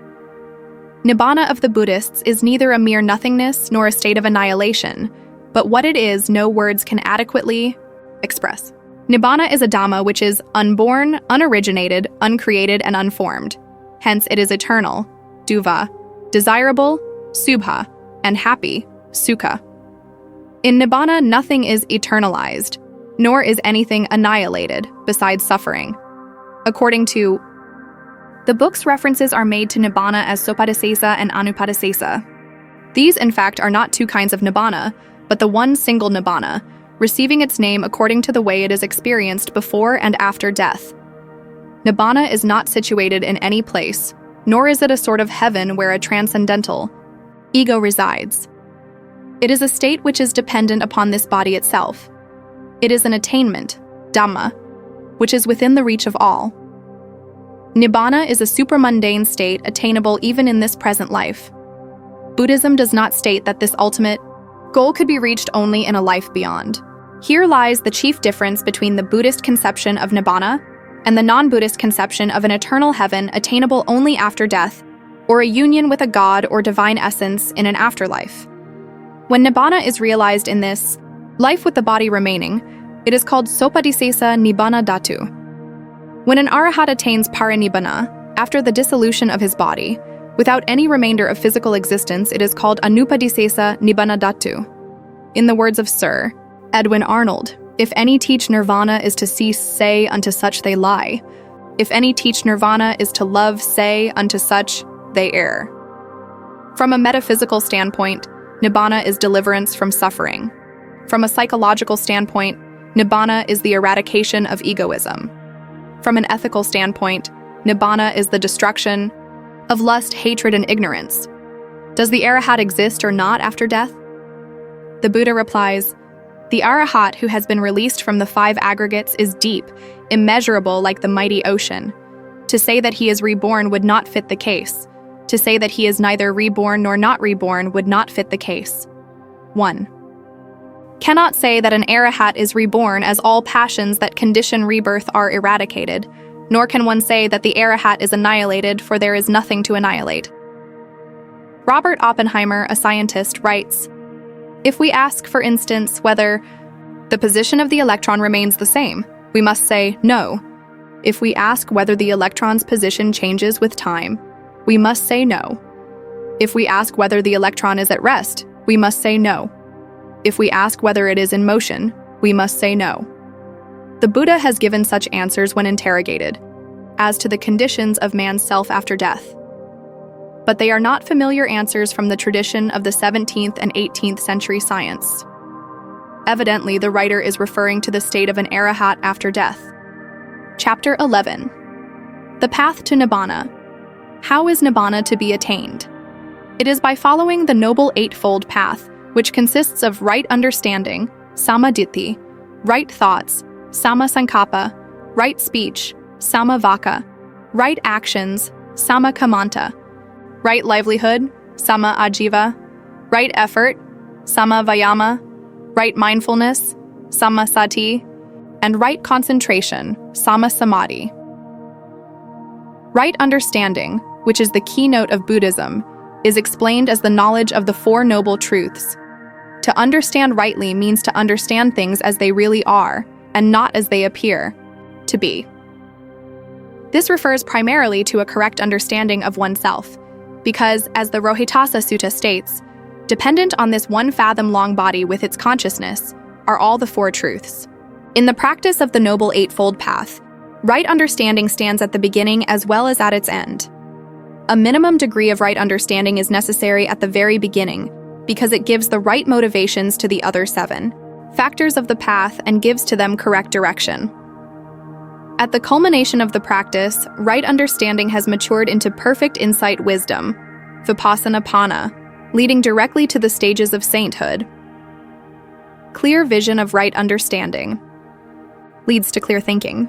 Nibbana of the Buddhists is neither a mere nothingness nor a state of annihilation, but what it is, no words can adequately express. Nibbana is a Dhamma which is unborn, unoriginated, uncreated, and unformed. Hence, it is eternal, duva, desirable, subha, and happy, sukha. In Nibbana, nothing is eternalized. nor is anything annihilated besides suffering. According to the book's references are made to nibbana as sopadisesa and anupadisesa. These, in fact, are not two kinds of nibbana, but the one single nibbana, receiving its name according to the way it is experienced before and after death. Nibbana is not situated in any place, nor is it a sort of heaven where a transcendental ego resides. It is a state which is dependent upon this body itself. It is an attainment, Dhamma, which is within the reach of all. Nibbana is a supramundane state attainable even in this present life. Buddhism does not state that this ultimate goal could be reached only in a life beyond. Here lies the chief difference between the Buddhist conception of Nibbana and the non-Buddhist conception of an eternal heaven attainable only after death, or a union with a god or divine essence in an afterlife. When Nibbana is realized in this life with the body remaining, it is called sopadisesa nibbana dhatu. When an arahat attains parinibbana, after the dissolution of his body, without any remainder of physical existence, it is called anupadisesa nibbana dhatu. In the words of Sir Edwin Arnold, if any teach nirvana is to cease, say unto such they lie. If any teach nirvana is to love, say unto such they err. From a metaphysical standpoint, nibbana is deliverance from suffering. From a psychological standpoint, nibbana is the eradication of egoism. From an ethical standpoint, nibbana is the destruction of lust, hatred, and ignorance. Does the arahat exist or not after death? The Buddha replies, the arahat who has been released from the five aggregates is deep, immeasurable like the mighty ocean. To say that he is reborn would not fit the case. To say that he is neither reborn nor not reborn would not fit the case. 1. Cannot say that an arahat is reborn, as all passions that condition rebirth are eradicated, nor can one say that the arahat is annihilated, for there is nothing to annihilate. Robert Oppenheimer, a scientist, writes, if we ask, for instance, whether the position of the electron remains the same, we must say no. If we ask whether the electron's position changes with time, we must say no. If we ask whether the electron is at rest, we must say no. If we ask whether it is in motion, we must say no. The Buddha has given such answers when interrogated, as to the conditions of man's self after death. But they are not familiar answers from the tradition of the 17th and 18th century science. Evidently, the writer is referring to the state of an arahat after death. Chapter 11. The Path to Nibbana. How is Nibbana to be attained? It is by following the Noble Eightfold Path, which consists of right understanding, samaditthi, right thoughts, sammasankappa, right speech, sammavaka, right actions, sammakamanta, right livelihood, samma ajiva, right effort, samma vayama, right mindfulness, samma sati, and right concentration, samma samadhi. Right understanding, which is the keynote of Buddhism, is explained as the knowledge of the Four Noble Truths. To understand rightly means to understand things as they really are, and not as they appear to be. This refers primarily to a correct understanding of oneself, because, as the Rohitassa Sutta states, dependent on this 1 fathom-long body with its consciousness are all the Four Truths. In the practice of the Noble Eightfold Path, right understanding stands at the beginning as well as at its end. A minimum degree of right understanding is necessary at the very beginning, because it gives the right motivations to the other 7 factors of the path and gives to them correct direction. At the culmination of the practice, right understanding has matured into perfect insight wisdom, vipassana panna, leading directly to the stages of sainthood. Clear vision of right understanding leads to clear thinking.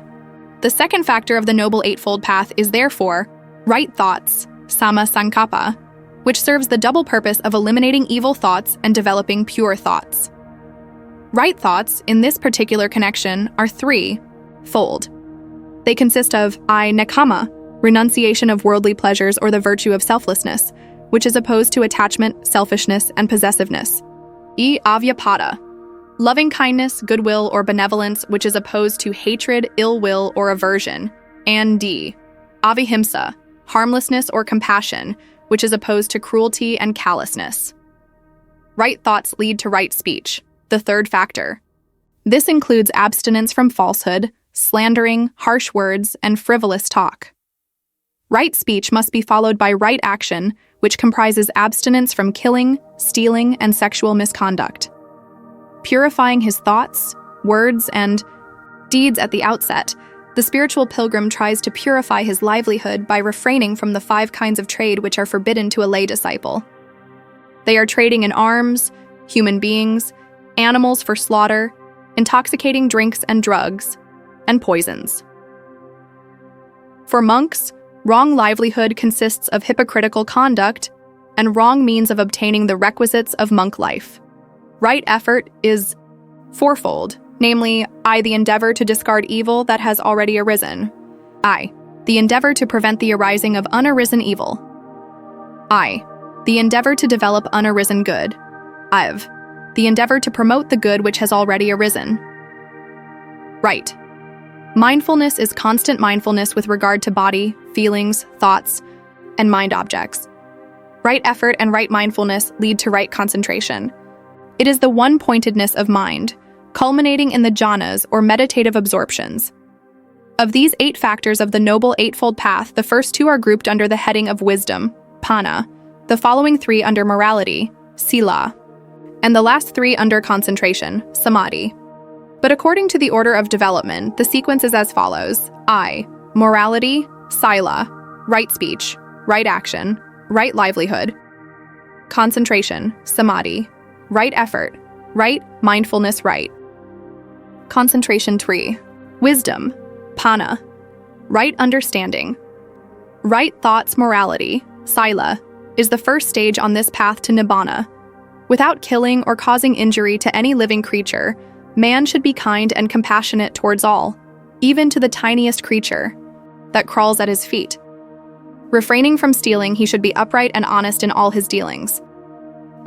The second factor of the Noble Eightfold Path is therefore right thoughts, sammasankappa, which serves the double purpose of eliminating evil thoughts and developing pure thoughts. Right thoughts, in this particular connection, are 3-fold. They consist of I-nekama, renunciation of worldly pleasures or the virtue of selflessness, which is opposed to attachment, selfishness, and possessiveness. I-avyapada, loving kindness, goodwill, or benevolence, which is opposed to hatred, ill will, or aversion. And D-avihimsa, harmlessness or compassion, which is opposed to cruelty and callousness. Right thoughts lead to right speech, the third factor. This includes abstinence from falsehood, slandering, harsh words, and frivolous talk. Right speech must be followed by right action, which comprises abstinence from killing, stealing, and sexual misconduct. Purifying his thoughts, words, and deeds at the outset, the spiritual pilgrim tries to purify his livelihood by refraining from the 5 kinds of trade which are forbidden to a lay disciple. They are trading in arms, human beings, animals for slaughter, intoxicating drinks and drugs, and poisons. For monks, wrong livelihood consists of hypocritical conduct and wrong means of obtaining the requisites of monk life. Right effort is fourfold, namely, I, the endeavor to discard evil that has already arisen. I, the endeavor to prevent the arising of unarisen evil. I, the endeavor to develop unarisen good. I've, the endeavor to promote the good which has already arisen. Right. Mindfulness is constant mindfulness with regard to body, feelings, thoughts, and mind objects. Right effort and right mindfulness lead to right concentration. It is the one-pointedness of mind, culminating in the jhanas or meditative absorptions. Of these 8 factors of the Noble Eightfold Path, the first 2 are grouped under the heading of wisdom, panna, the following 3 under morality, sila, and the last 3 under concentration, samadhi. But according to the order of development, the sequence is as follows: I, morality, sila, right speech, right action, right livelihood, concentration, samadhi, right effort, right mindfulness, right. Concentration 3. Wisdom, panna, right understanding. Right thoughts, morality, sila, is the first stage on this path to nibbana. Without killing or causing injury to any living creature, man should be kind and compassionate towards all, even to the tiniest creature that crawls at his feet. Refraining from stealing, he should be upright and honest in all his dealings.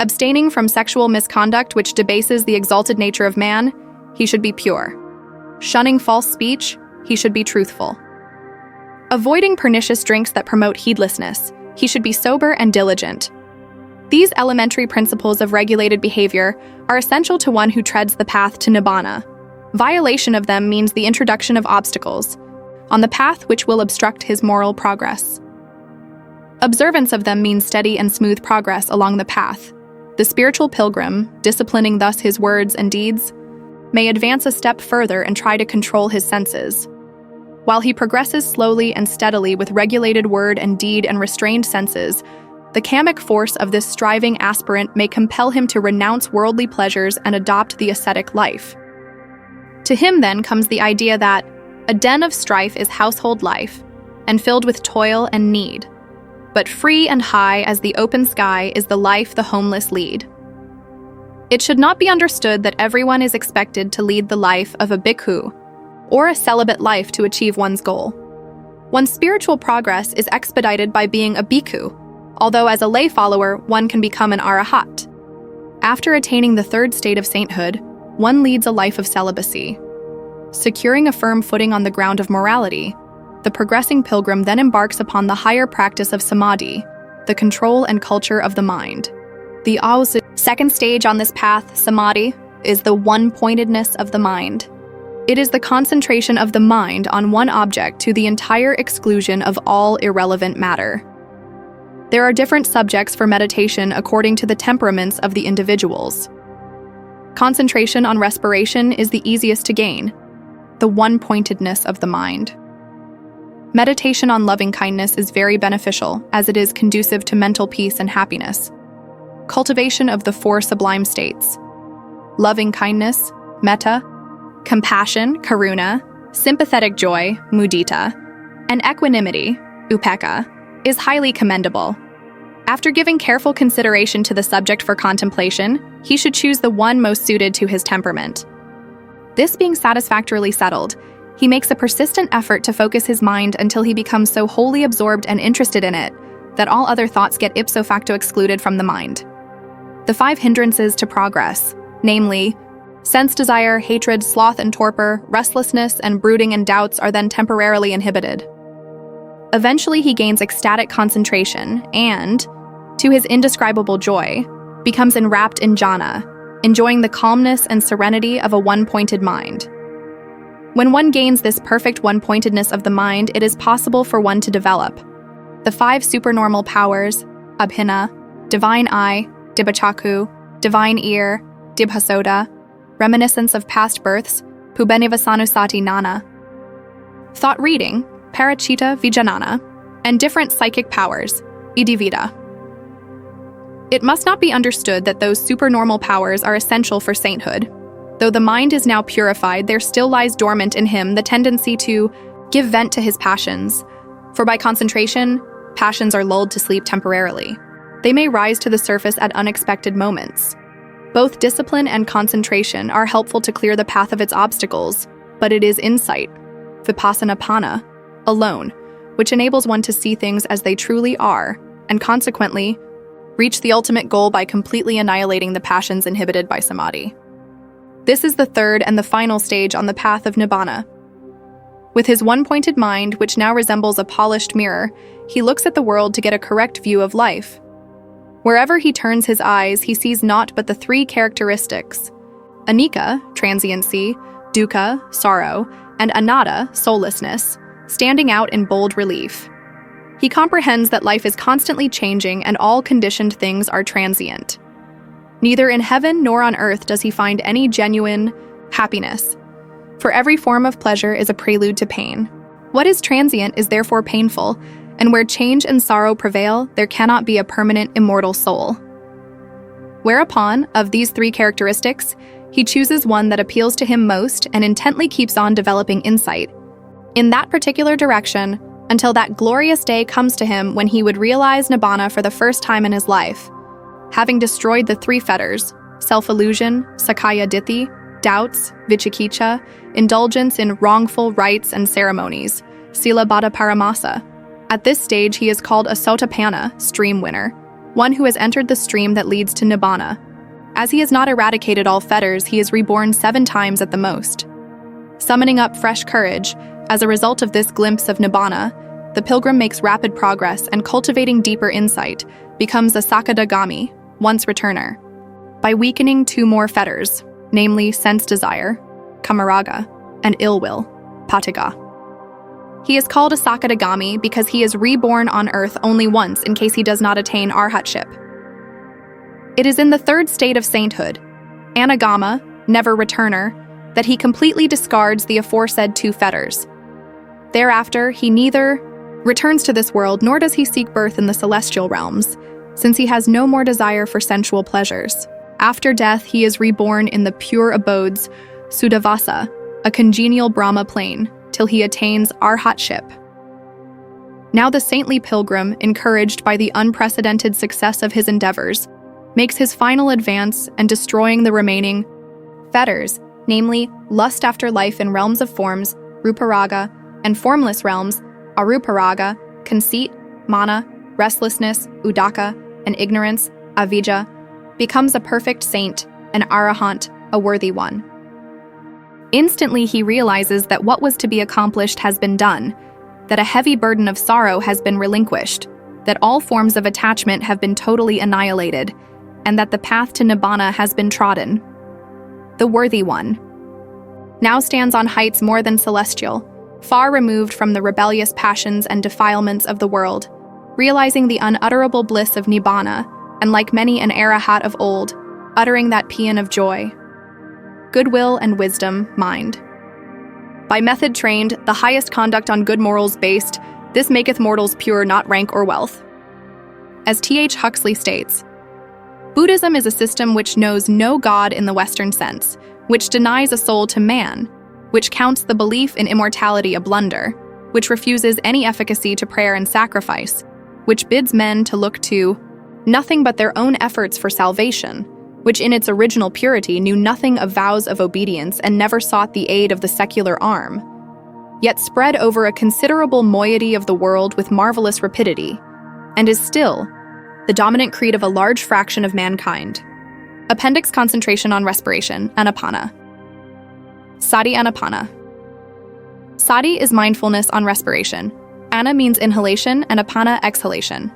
Abstaining from sexual misconduct which debases the exalted nature of man, he should be pure. Shunning false speech, he should be truthful. Avoiding pernicious drinks that promote heedlessness, he should be sober and diligent. These elementary principles of regulated behavior are essential to one who treads the path to nibbana. Violation of them means the introduction of obstacles on the path which will obstruct his moral progress. Observance of them means steady and smooth progress along the path. The spiritual pilgrim, disciplining thus his words and deeds, may advance a step further and try to control his senses. While he progresses slowly and steadily with regulated word and deed and restrained senses, the kamic force of this striving aspirant may compel him to renounce worldly pleasures and adopt the ascetic life. To him then comes the idea that a den of strife is household life, and filled with toil and need, but free and high as the open sky is the life the homeless lead. It should not be understood that everyone is expected to lead the life of a bhikkhu, or a celibate life to achieve one's goal. One's spiritual progress is expedited by being a bhikkhu, although as a lay follower, one can become an arahat. After attaining the 3rd state of sainthood, one leads a life of celibacy. Securing a firm footing on the ground of morality, the progressing pilgrim then embarks upon the higher practice of samadhi, the control and culture of the mind. The 2nd stage on this path, samadhi, is the one-pointedness of the mind. It is the concentration of the mind on one object to the entire exclusion of all irrelevant matter. There are different subjects for meditation according to the temperaments of the individuals. Concentration on respiration is the easiest to gain, the one-pointedness of the mind. Meditation on loving kindness is very beneficial, as it is conducive to mental peace and happiness. Cultivation of the 4 sublime states: loving kindness, metta, compassion, karuna, sympathetic joy, mudita, and equanimity, upekkha, is highly commendable. After giving careful consideration to the subject for contemplation, he should choose the one most suited to his temperament. This being satisfactorily settled, he makes a persistent effort to focus his mind until he becomes so wholly absorbed and interested in it that all other thoughts get ipso facto excluded from the mind. The 5 hindrances to progress, namely, sense desire, hatred, sloth and torpor, restlessness, and brooding and doubts, are then temporarily inhibited. Eventually he gains ecstatic concentration and, to his indescribable joy, becomes enwrapped in jhana, enjoying the calmness and serenity of a one-pointed mind. When one gains this perfect one-pointedness of the mind, it is possible for one to develop the 5 supernormal powers: Abhina, divine eye; Dibachaku, divine ear; Dibhasoda, reminiscence of past births; Pubenivasanusati Nana, thought reading; Parachita Vijanana, and different psychic powers, Idivida. It must not be understood that those supernormal powers are essential for sainthood. Though the mind is now purified, there still lies dormant in him the tendency to give vent to his passions, for by concentration, passions are lulled to sleep temporarily. They may rise to the surface at unexpected moments. Both discipline and concentration are helpful to clear the path of its obstacles, but it is insight, Vipassanapana, alone, which enables one to see things as they truly are, and consequently, reach the ultimate goal by completely annihilating the passions inhibited by samadhi. This is the third and the final stage on the path of nibbana. With his one-pointed mind, which now resembles a polished mirror, he looks at the world to get a correct view of life. Wherever he turns his eyes, he sees naught but the 3 characteristics: anicca, transiency; dukkha, sorrow; and anatta, soullessness, standing out in bold relief. He comprehends that life is constantly changing and all conditioned things are transient. Neither in heaven nor on earth does he find any genuine happiness, for every form of pleasure is a prelude to pain. What is transient is therefore painful, and where change and sorrow prevail, there cannot be a permanent immortal soul. Whereupon, of these 3 characteristics, he chooses one that appeals to him most and intently keeps on developing insight in that particular direction until that glorious day comes to him when he would realize nibbana for the first time in his life, having destroyed the 3 fetters: self-illusion, sakaya ditthi, doubts, vichikicha, indulgence in wrongful rites and ceremonies, sila bada paramasa. At this stage, he is called a sotapanna, stream winner, one who has entered the stream that leads to nibbana. As he has not eradicated all fetters, he is reborn 7 times at the most. Summoning up fresh courage, as a result of this glimpse of nibbana, the pilgrim makes rapid progress and, cultivating deeper insight, becomes a sakadagami, once returner, by weakening 2 more fetters, namely sense desire, kamaraga, and ill will, patiga. He is called a sakadagami because he is reborn on earth only once in case he does not attain arhatship. It is in the 3rd state of sainthood, anagama, never returner, that he completely discards the aforesaid 2 fetters. Thereafter, he neither returns to this world nor does he seek birth in the celestial realms, since he has no more desire for sensual pleasures. After death, he is reborn in the pure abodes, Sudavasa, a congenial Brahma plane, till he attains arhatship. Now the saintly pilgrim, encouraged by the unprecedented success of his endeavors, makes his final advance and, destroying the remaining fetters, namely lust after life in realms of forms, ruparaga, and formless realms, aruparaga, conceit, mana, restlessness, udaka, and ignorance, avijja, becomes a perfect saint, an arahant, a worthy one. Instantly he realizes that what was to be accomplished has been done, that a heavy burden of sorrow has been relinquished, that all forms of attachment have been totally annihilated, and that the path to nibbana has been trodden. The worthy one now stands on heights more than celestial, far removed from the rebellious passions and defilements of the world, realizing the unutterable bliss of nibbana, and like many an arahat of old, uttering that paean of joy. Goodwill and wisdom, mind. By method trained, the highest conduct on good morals based, this maketh mortals pure, not rank or wealth. As T.H. Huxley states, Buddhism is a system which knows no God in the Western sense, which denies a soul to man, which counts the belief in immortality a blunder, which refuses any efficacy to prayer and sacrifice, which bids men to look to nothing but their own efforts for salvation, which in its original purity knew nothing of vows of obedience and never sought the aid of the secular arm, yet spread over a considerable moiety of the world with marvelous rapidity, and is still the dominant creed of a large fraction of mankind. Appendix concentration on respiration, Anapana. Sati Anapana. Sati is mindfulness on respiration. Ana means inhalation and apana exhalation.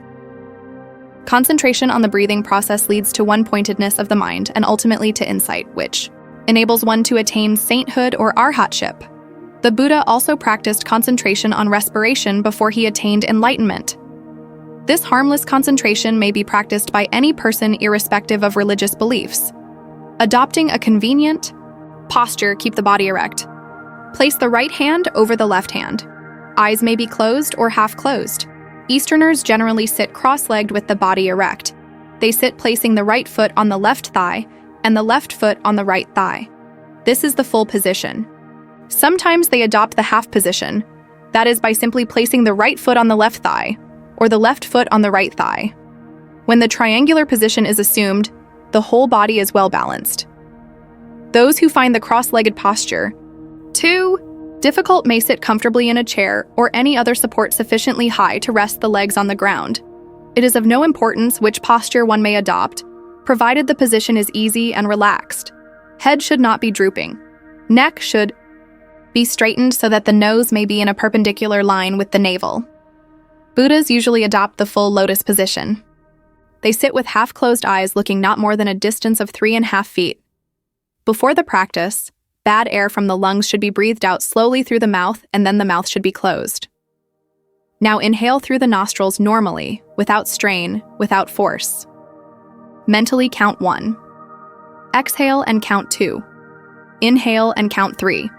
Concentration on the breathing process leads to one-pointedness of the mind and ultimately to insight, which enables one to attain sainthood or arhatship. The Buddha also practiced concentration on respiration before he attained enlightenment. This harmless concentration may be practiced by any person irrespective of religious beliefs. Adopting a convenient posture, keep the body erect. Place the right hand over the left hand. Eyes may be closed or half closed. Easterners generally sit cross-legged with the body erect. They sit placing the right foot on the left thigh and the left foot on the right thigh. This is the full position. Sometimes they adopt the half position, that is by simply placing the right foot on the left thigh or the left foot on the right thigh. When the triangular position is assumed, the whole body is well balanced. Those who find the cross-legged posture too difficult may sit comfortably in a chair or any other support sufficiently high to rest the legs on the ground. It is of no importance which posture one may adopt, provided the position is easy and relaxed. Head should not be drooping. Neck should be straightened so that the nose may be in a perpendicular line with the navel. Buddhas usually adopt the full lotus position. They sit with half-closed eyes looking not more than a distance of 3.5 feet. Before the practice, bad air from the lungs should be breathed out slowly through the mouth, and then the mouth should be closed. Now inhale through the nostrils normally, without strain, without force. Mentally count 1. Exhale and count 2. Inhale and count 3.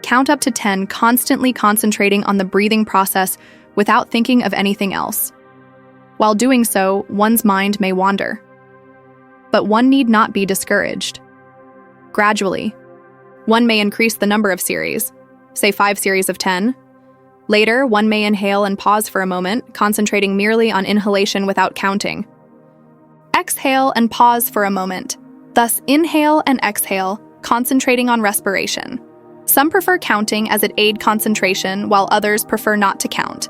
Count up to 10, constantly concentrating on the breathing process without thinking of anything else. While doing so, one's mind may wander. But one need not be discouraged. Gradually, one may increase the number of series, say 5 series of 10. Later, one may inhale and pause for a moment, concentrating merely on inhalation without counting. Exhale and pause for a moment. Thus, inhale and exhale, concentrating on respiration. Some prefer counting as it aids concentration, while others prefer not to count.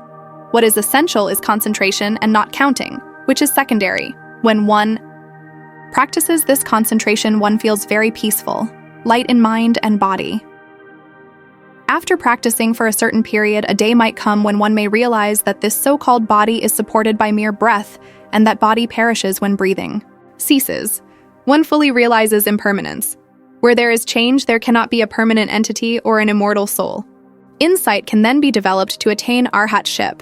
What is essential is concentration and not counting, which is secondary. When one practices this concentration, one feels very peaceful, light in mind and body. After practicing for a certain period, a day might come when one may realize that this so-called body is supported by mere breath and that body perishes when breathing ceases. One fully realizes impermanence. Where there is change, there cannot be a permanent entity or an immortal soul. Insight can then be developed to attain arhatship.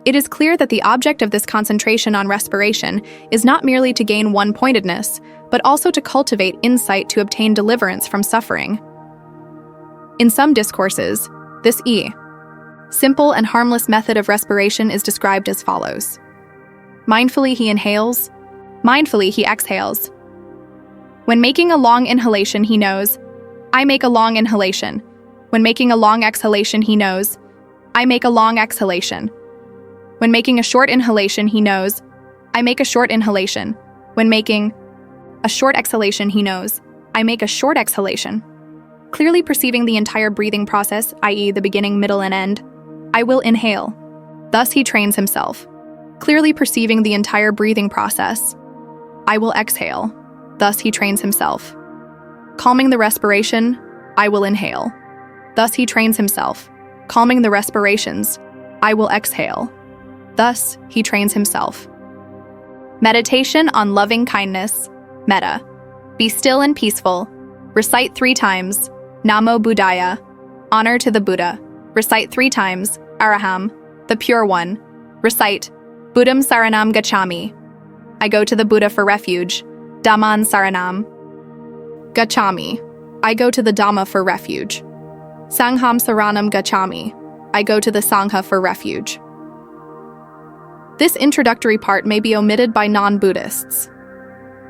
It is clear that the object of this concentration on respiration is not merely to gain one-pointedness, but also to cultivate insight to obtain deliverance from suffering. In some discourses, this simple and harmless method of respiration is described as follows. Mindfully he inhales, mindfully he exhales. When making a long inhalation, he knows, I make a long inhalation. When making a long exhalation, he knows, I make a long exhalation. When making a short inhalation, he knows, I make a short inhalation. When making a short exhalation, he knows, I make a short exhalation. Clearly perceiving the entire breathing process, i.e. the beginning, middle, and end, I will inhale. Thus he trains himself. Clearly perceiving the entire breathing process, I will exhale. Thus he trains himself. Calming the respiration, I will inhale. Thus he trains himself. Calming the respirations, I will exhale. Thus he trains himself. Meditation on loving kindness, metta. Be still and peaceful. Recite 3 times, Namo Buddhaya, honor to the Buddha. Recite 3 times, Araham, the Pure One. Recite, Buddham Saranam Gacchami. I go to the Buddha for refuge. Dhamman Saranam Gacchami. I go to the Dhamma for refuge. Sangham Saranam Gacchami. I go to the Sangha for refuge. This introductory part may be omitted by non-Buddhists.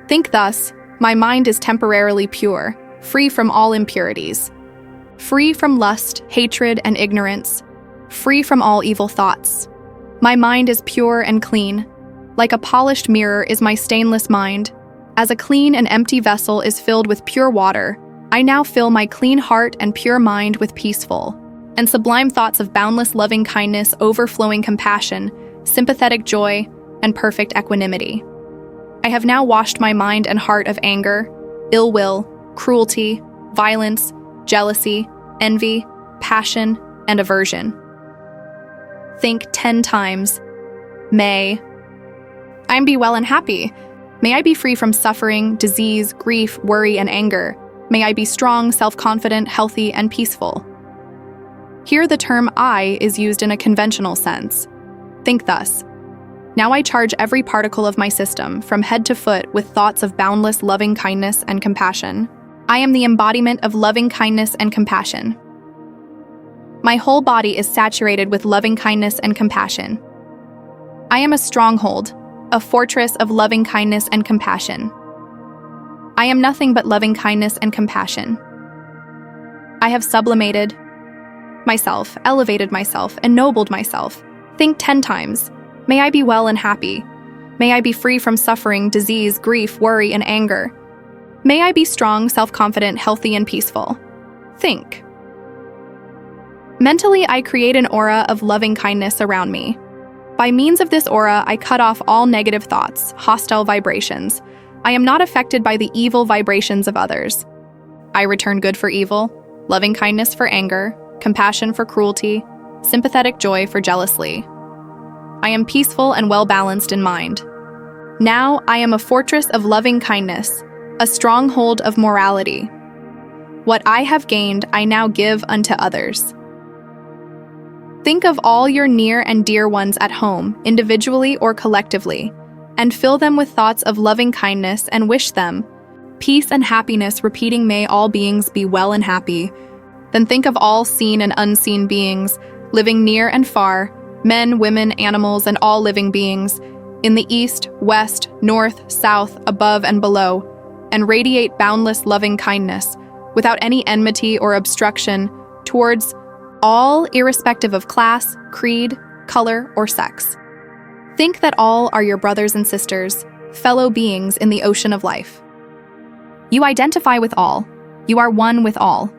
Think thus, my mind is temporarily pure, free from all impurities, free from lust, hatred, and ignorance, free from all evil thoughts. My mind is pure and clean. Like a polished mirror is my stainless mind. As a clean and empty vessel is filled with pure water, I now fill my clean heart and pure mind with peaceful and sublime thoughts of boundless loving kindness, overflowing compassion, sympathetic joy, and perfect equanimity. I have now washed my mind and heart of anger, ill will, cruelty, violence, jealousy, envy, passion, and aversion. Think 10 times, may I be well and happy. May I be free from suffering, disease, grief, worry, and anger. May I be strong, self-confident, healthy, and peaceful. Here the term I is used in a conventional sense. Think thus. Now I charge every particle of my system, from head to foot, with thoughts of boundless loving kindness and compassion. I am the embodiment of loving kindness and compassion. My whole body is saturated with loving kindness and compassion. I am a stronghold, a fortress of loving kindness and compassion. I am nothing but loving kindness and compassion. I have sublimated myself, elevated myself, ennobled myself. Think 10 times. May I be well and happy. May I be free from suffering, disease, grief, worry, and anger. May I be strong, self-confident, healthy, and peaceful. Think. Mentally, I create an aura of loving kindness around me. By means of this aura, I cut off all negative thoughts, hostile vibrations. I am not affected by the evil vibrations of others. I return good for evil, loving kindness for anger, compassion for cruelty, sympathetic joy for jealousy. I am peaceful and well-balanced in mind. Now I am a fortress of loving kindness, a stronghold of morality. What I have gained, I now give unto others. Think of all your near and dear ones at home, individually or collectively, and fill them with thoughts of loving kindness and wish them peace and happiness, repeating, may all beings be well and happy. Then think of all seen and unseen beings, living near and far, men, women, animals, and all living beings, in the east, west, north, south, above and below, and radiate boundless loving kindness, without any enmity or obstruction, towards all, irrespective of class, creed, color, or sex. Think that all are your brothers and sisters, fellow beings in the ocean of life. You identify with all. You are one with all.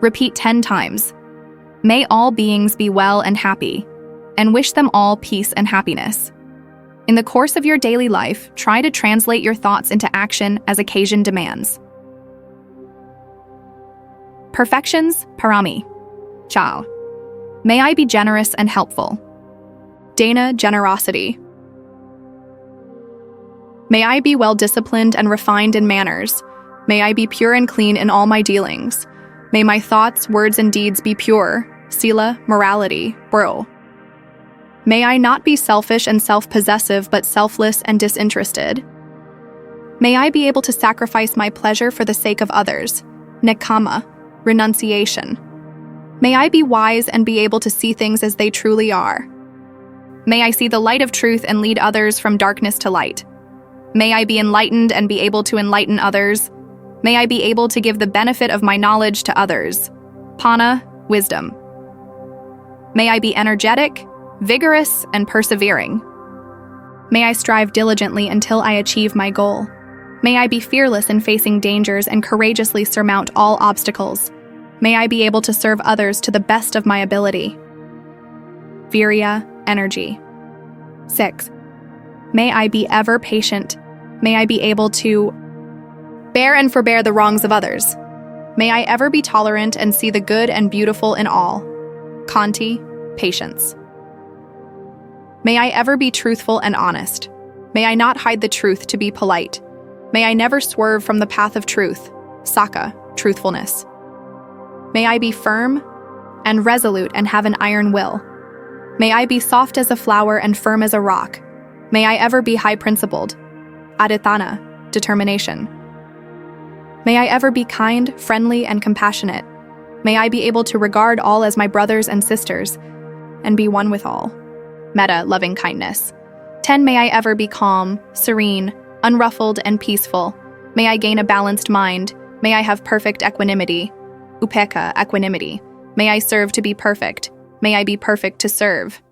Repeat 10 times. May all beings be well and happy, and wish them all peace and happiness. In the course of your daily life, try to translate your thoughts into action as occasion demands. Perfections, parami. Ciao. May I be generous and helpful. Dana, generosity. May I be well-disciplined and refined in manners. May I be pure and clean in all my dealings. May my thoughts, words, and deeds be pure. Sila, morality, bro. May I not be selfish and self-possessive, but selfless and disinterested. May I be able to sacrifice my pleasure for the sake of others. Nekkhamma, renunciation. May I be wise and be able to see things as they truly are. May I see the light of truth and lead others from darkness to light. May I be enlightened and be able to enlighten others. May I be able to give the benefit of my knowledge to others. Panna, wisdom. May I be energetic, vigorous, and persevering. May I strive diligently until I achieve my goal. May I be fearless in facing dangers and courageously surmount all obstacles. May I be able to serve others to the best of my ability. Virya, energy. 6. May I be ever patient. May I be able to bear and forbear the wrongs of others. May I ever be tolerant and see the good and beautiful in all. Khanti, patience. May I ever be truthful and honest. May I not hide the truth to be polite. May I never swerve from the path of truth. Sakka, truthfulness. May I be firm and resolute and have an iron will. May I be soft as a flower and firm as a rock. May I ever be high-principled. Adithana, determination. May I ever be kind, friendly, and compassionate. May I be able to regard all as my brothers and sisters and be one with all. Metta, loving kindness. 10. May I ever be calm, serene, unruffled, and peaceful. May I gain a balanced mind. May I have perfect equanimity. Upekkha, equanimity. May I serve to be perfect. May I be perfect to serve.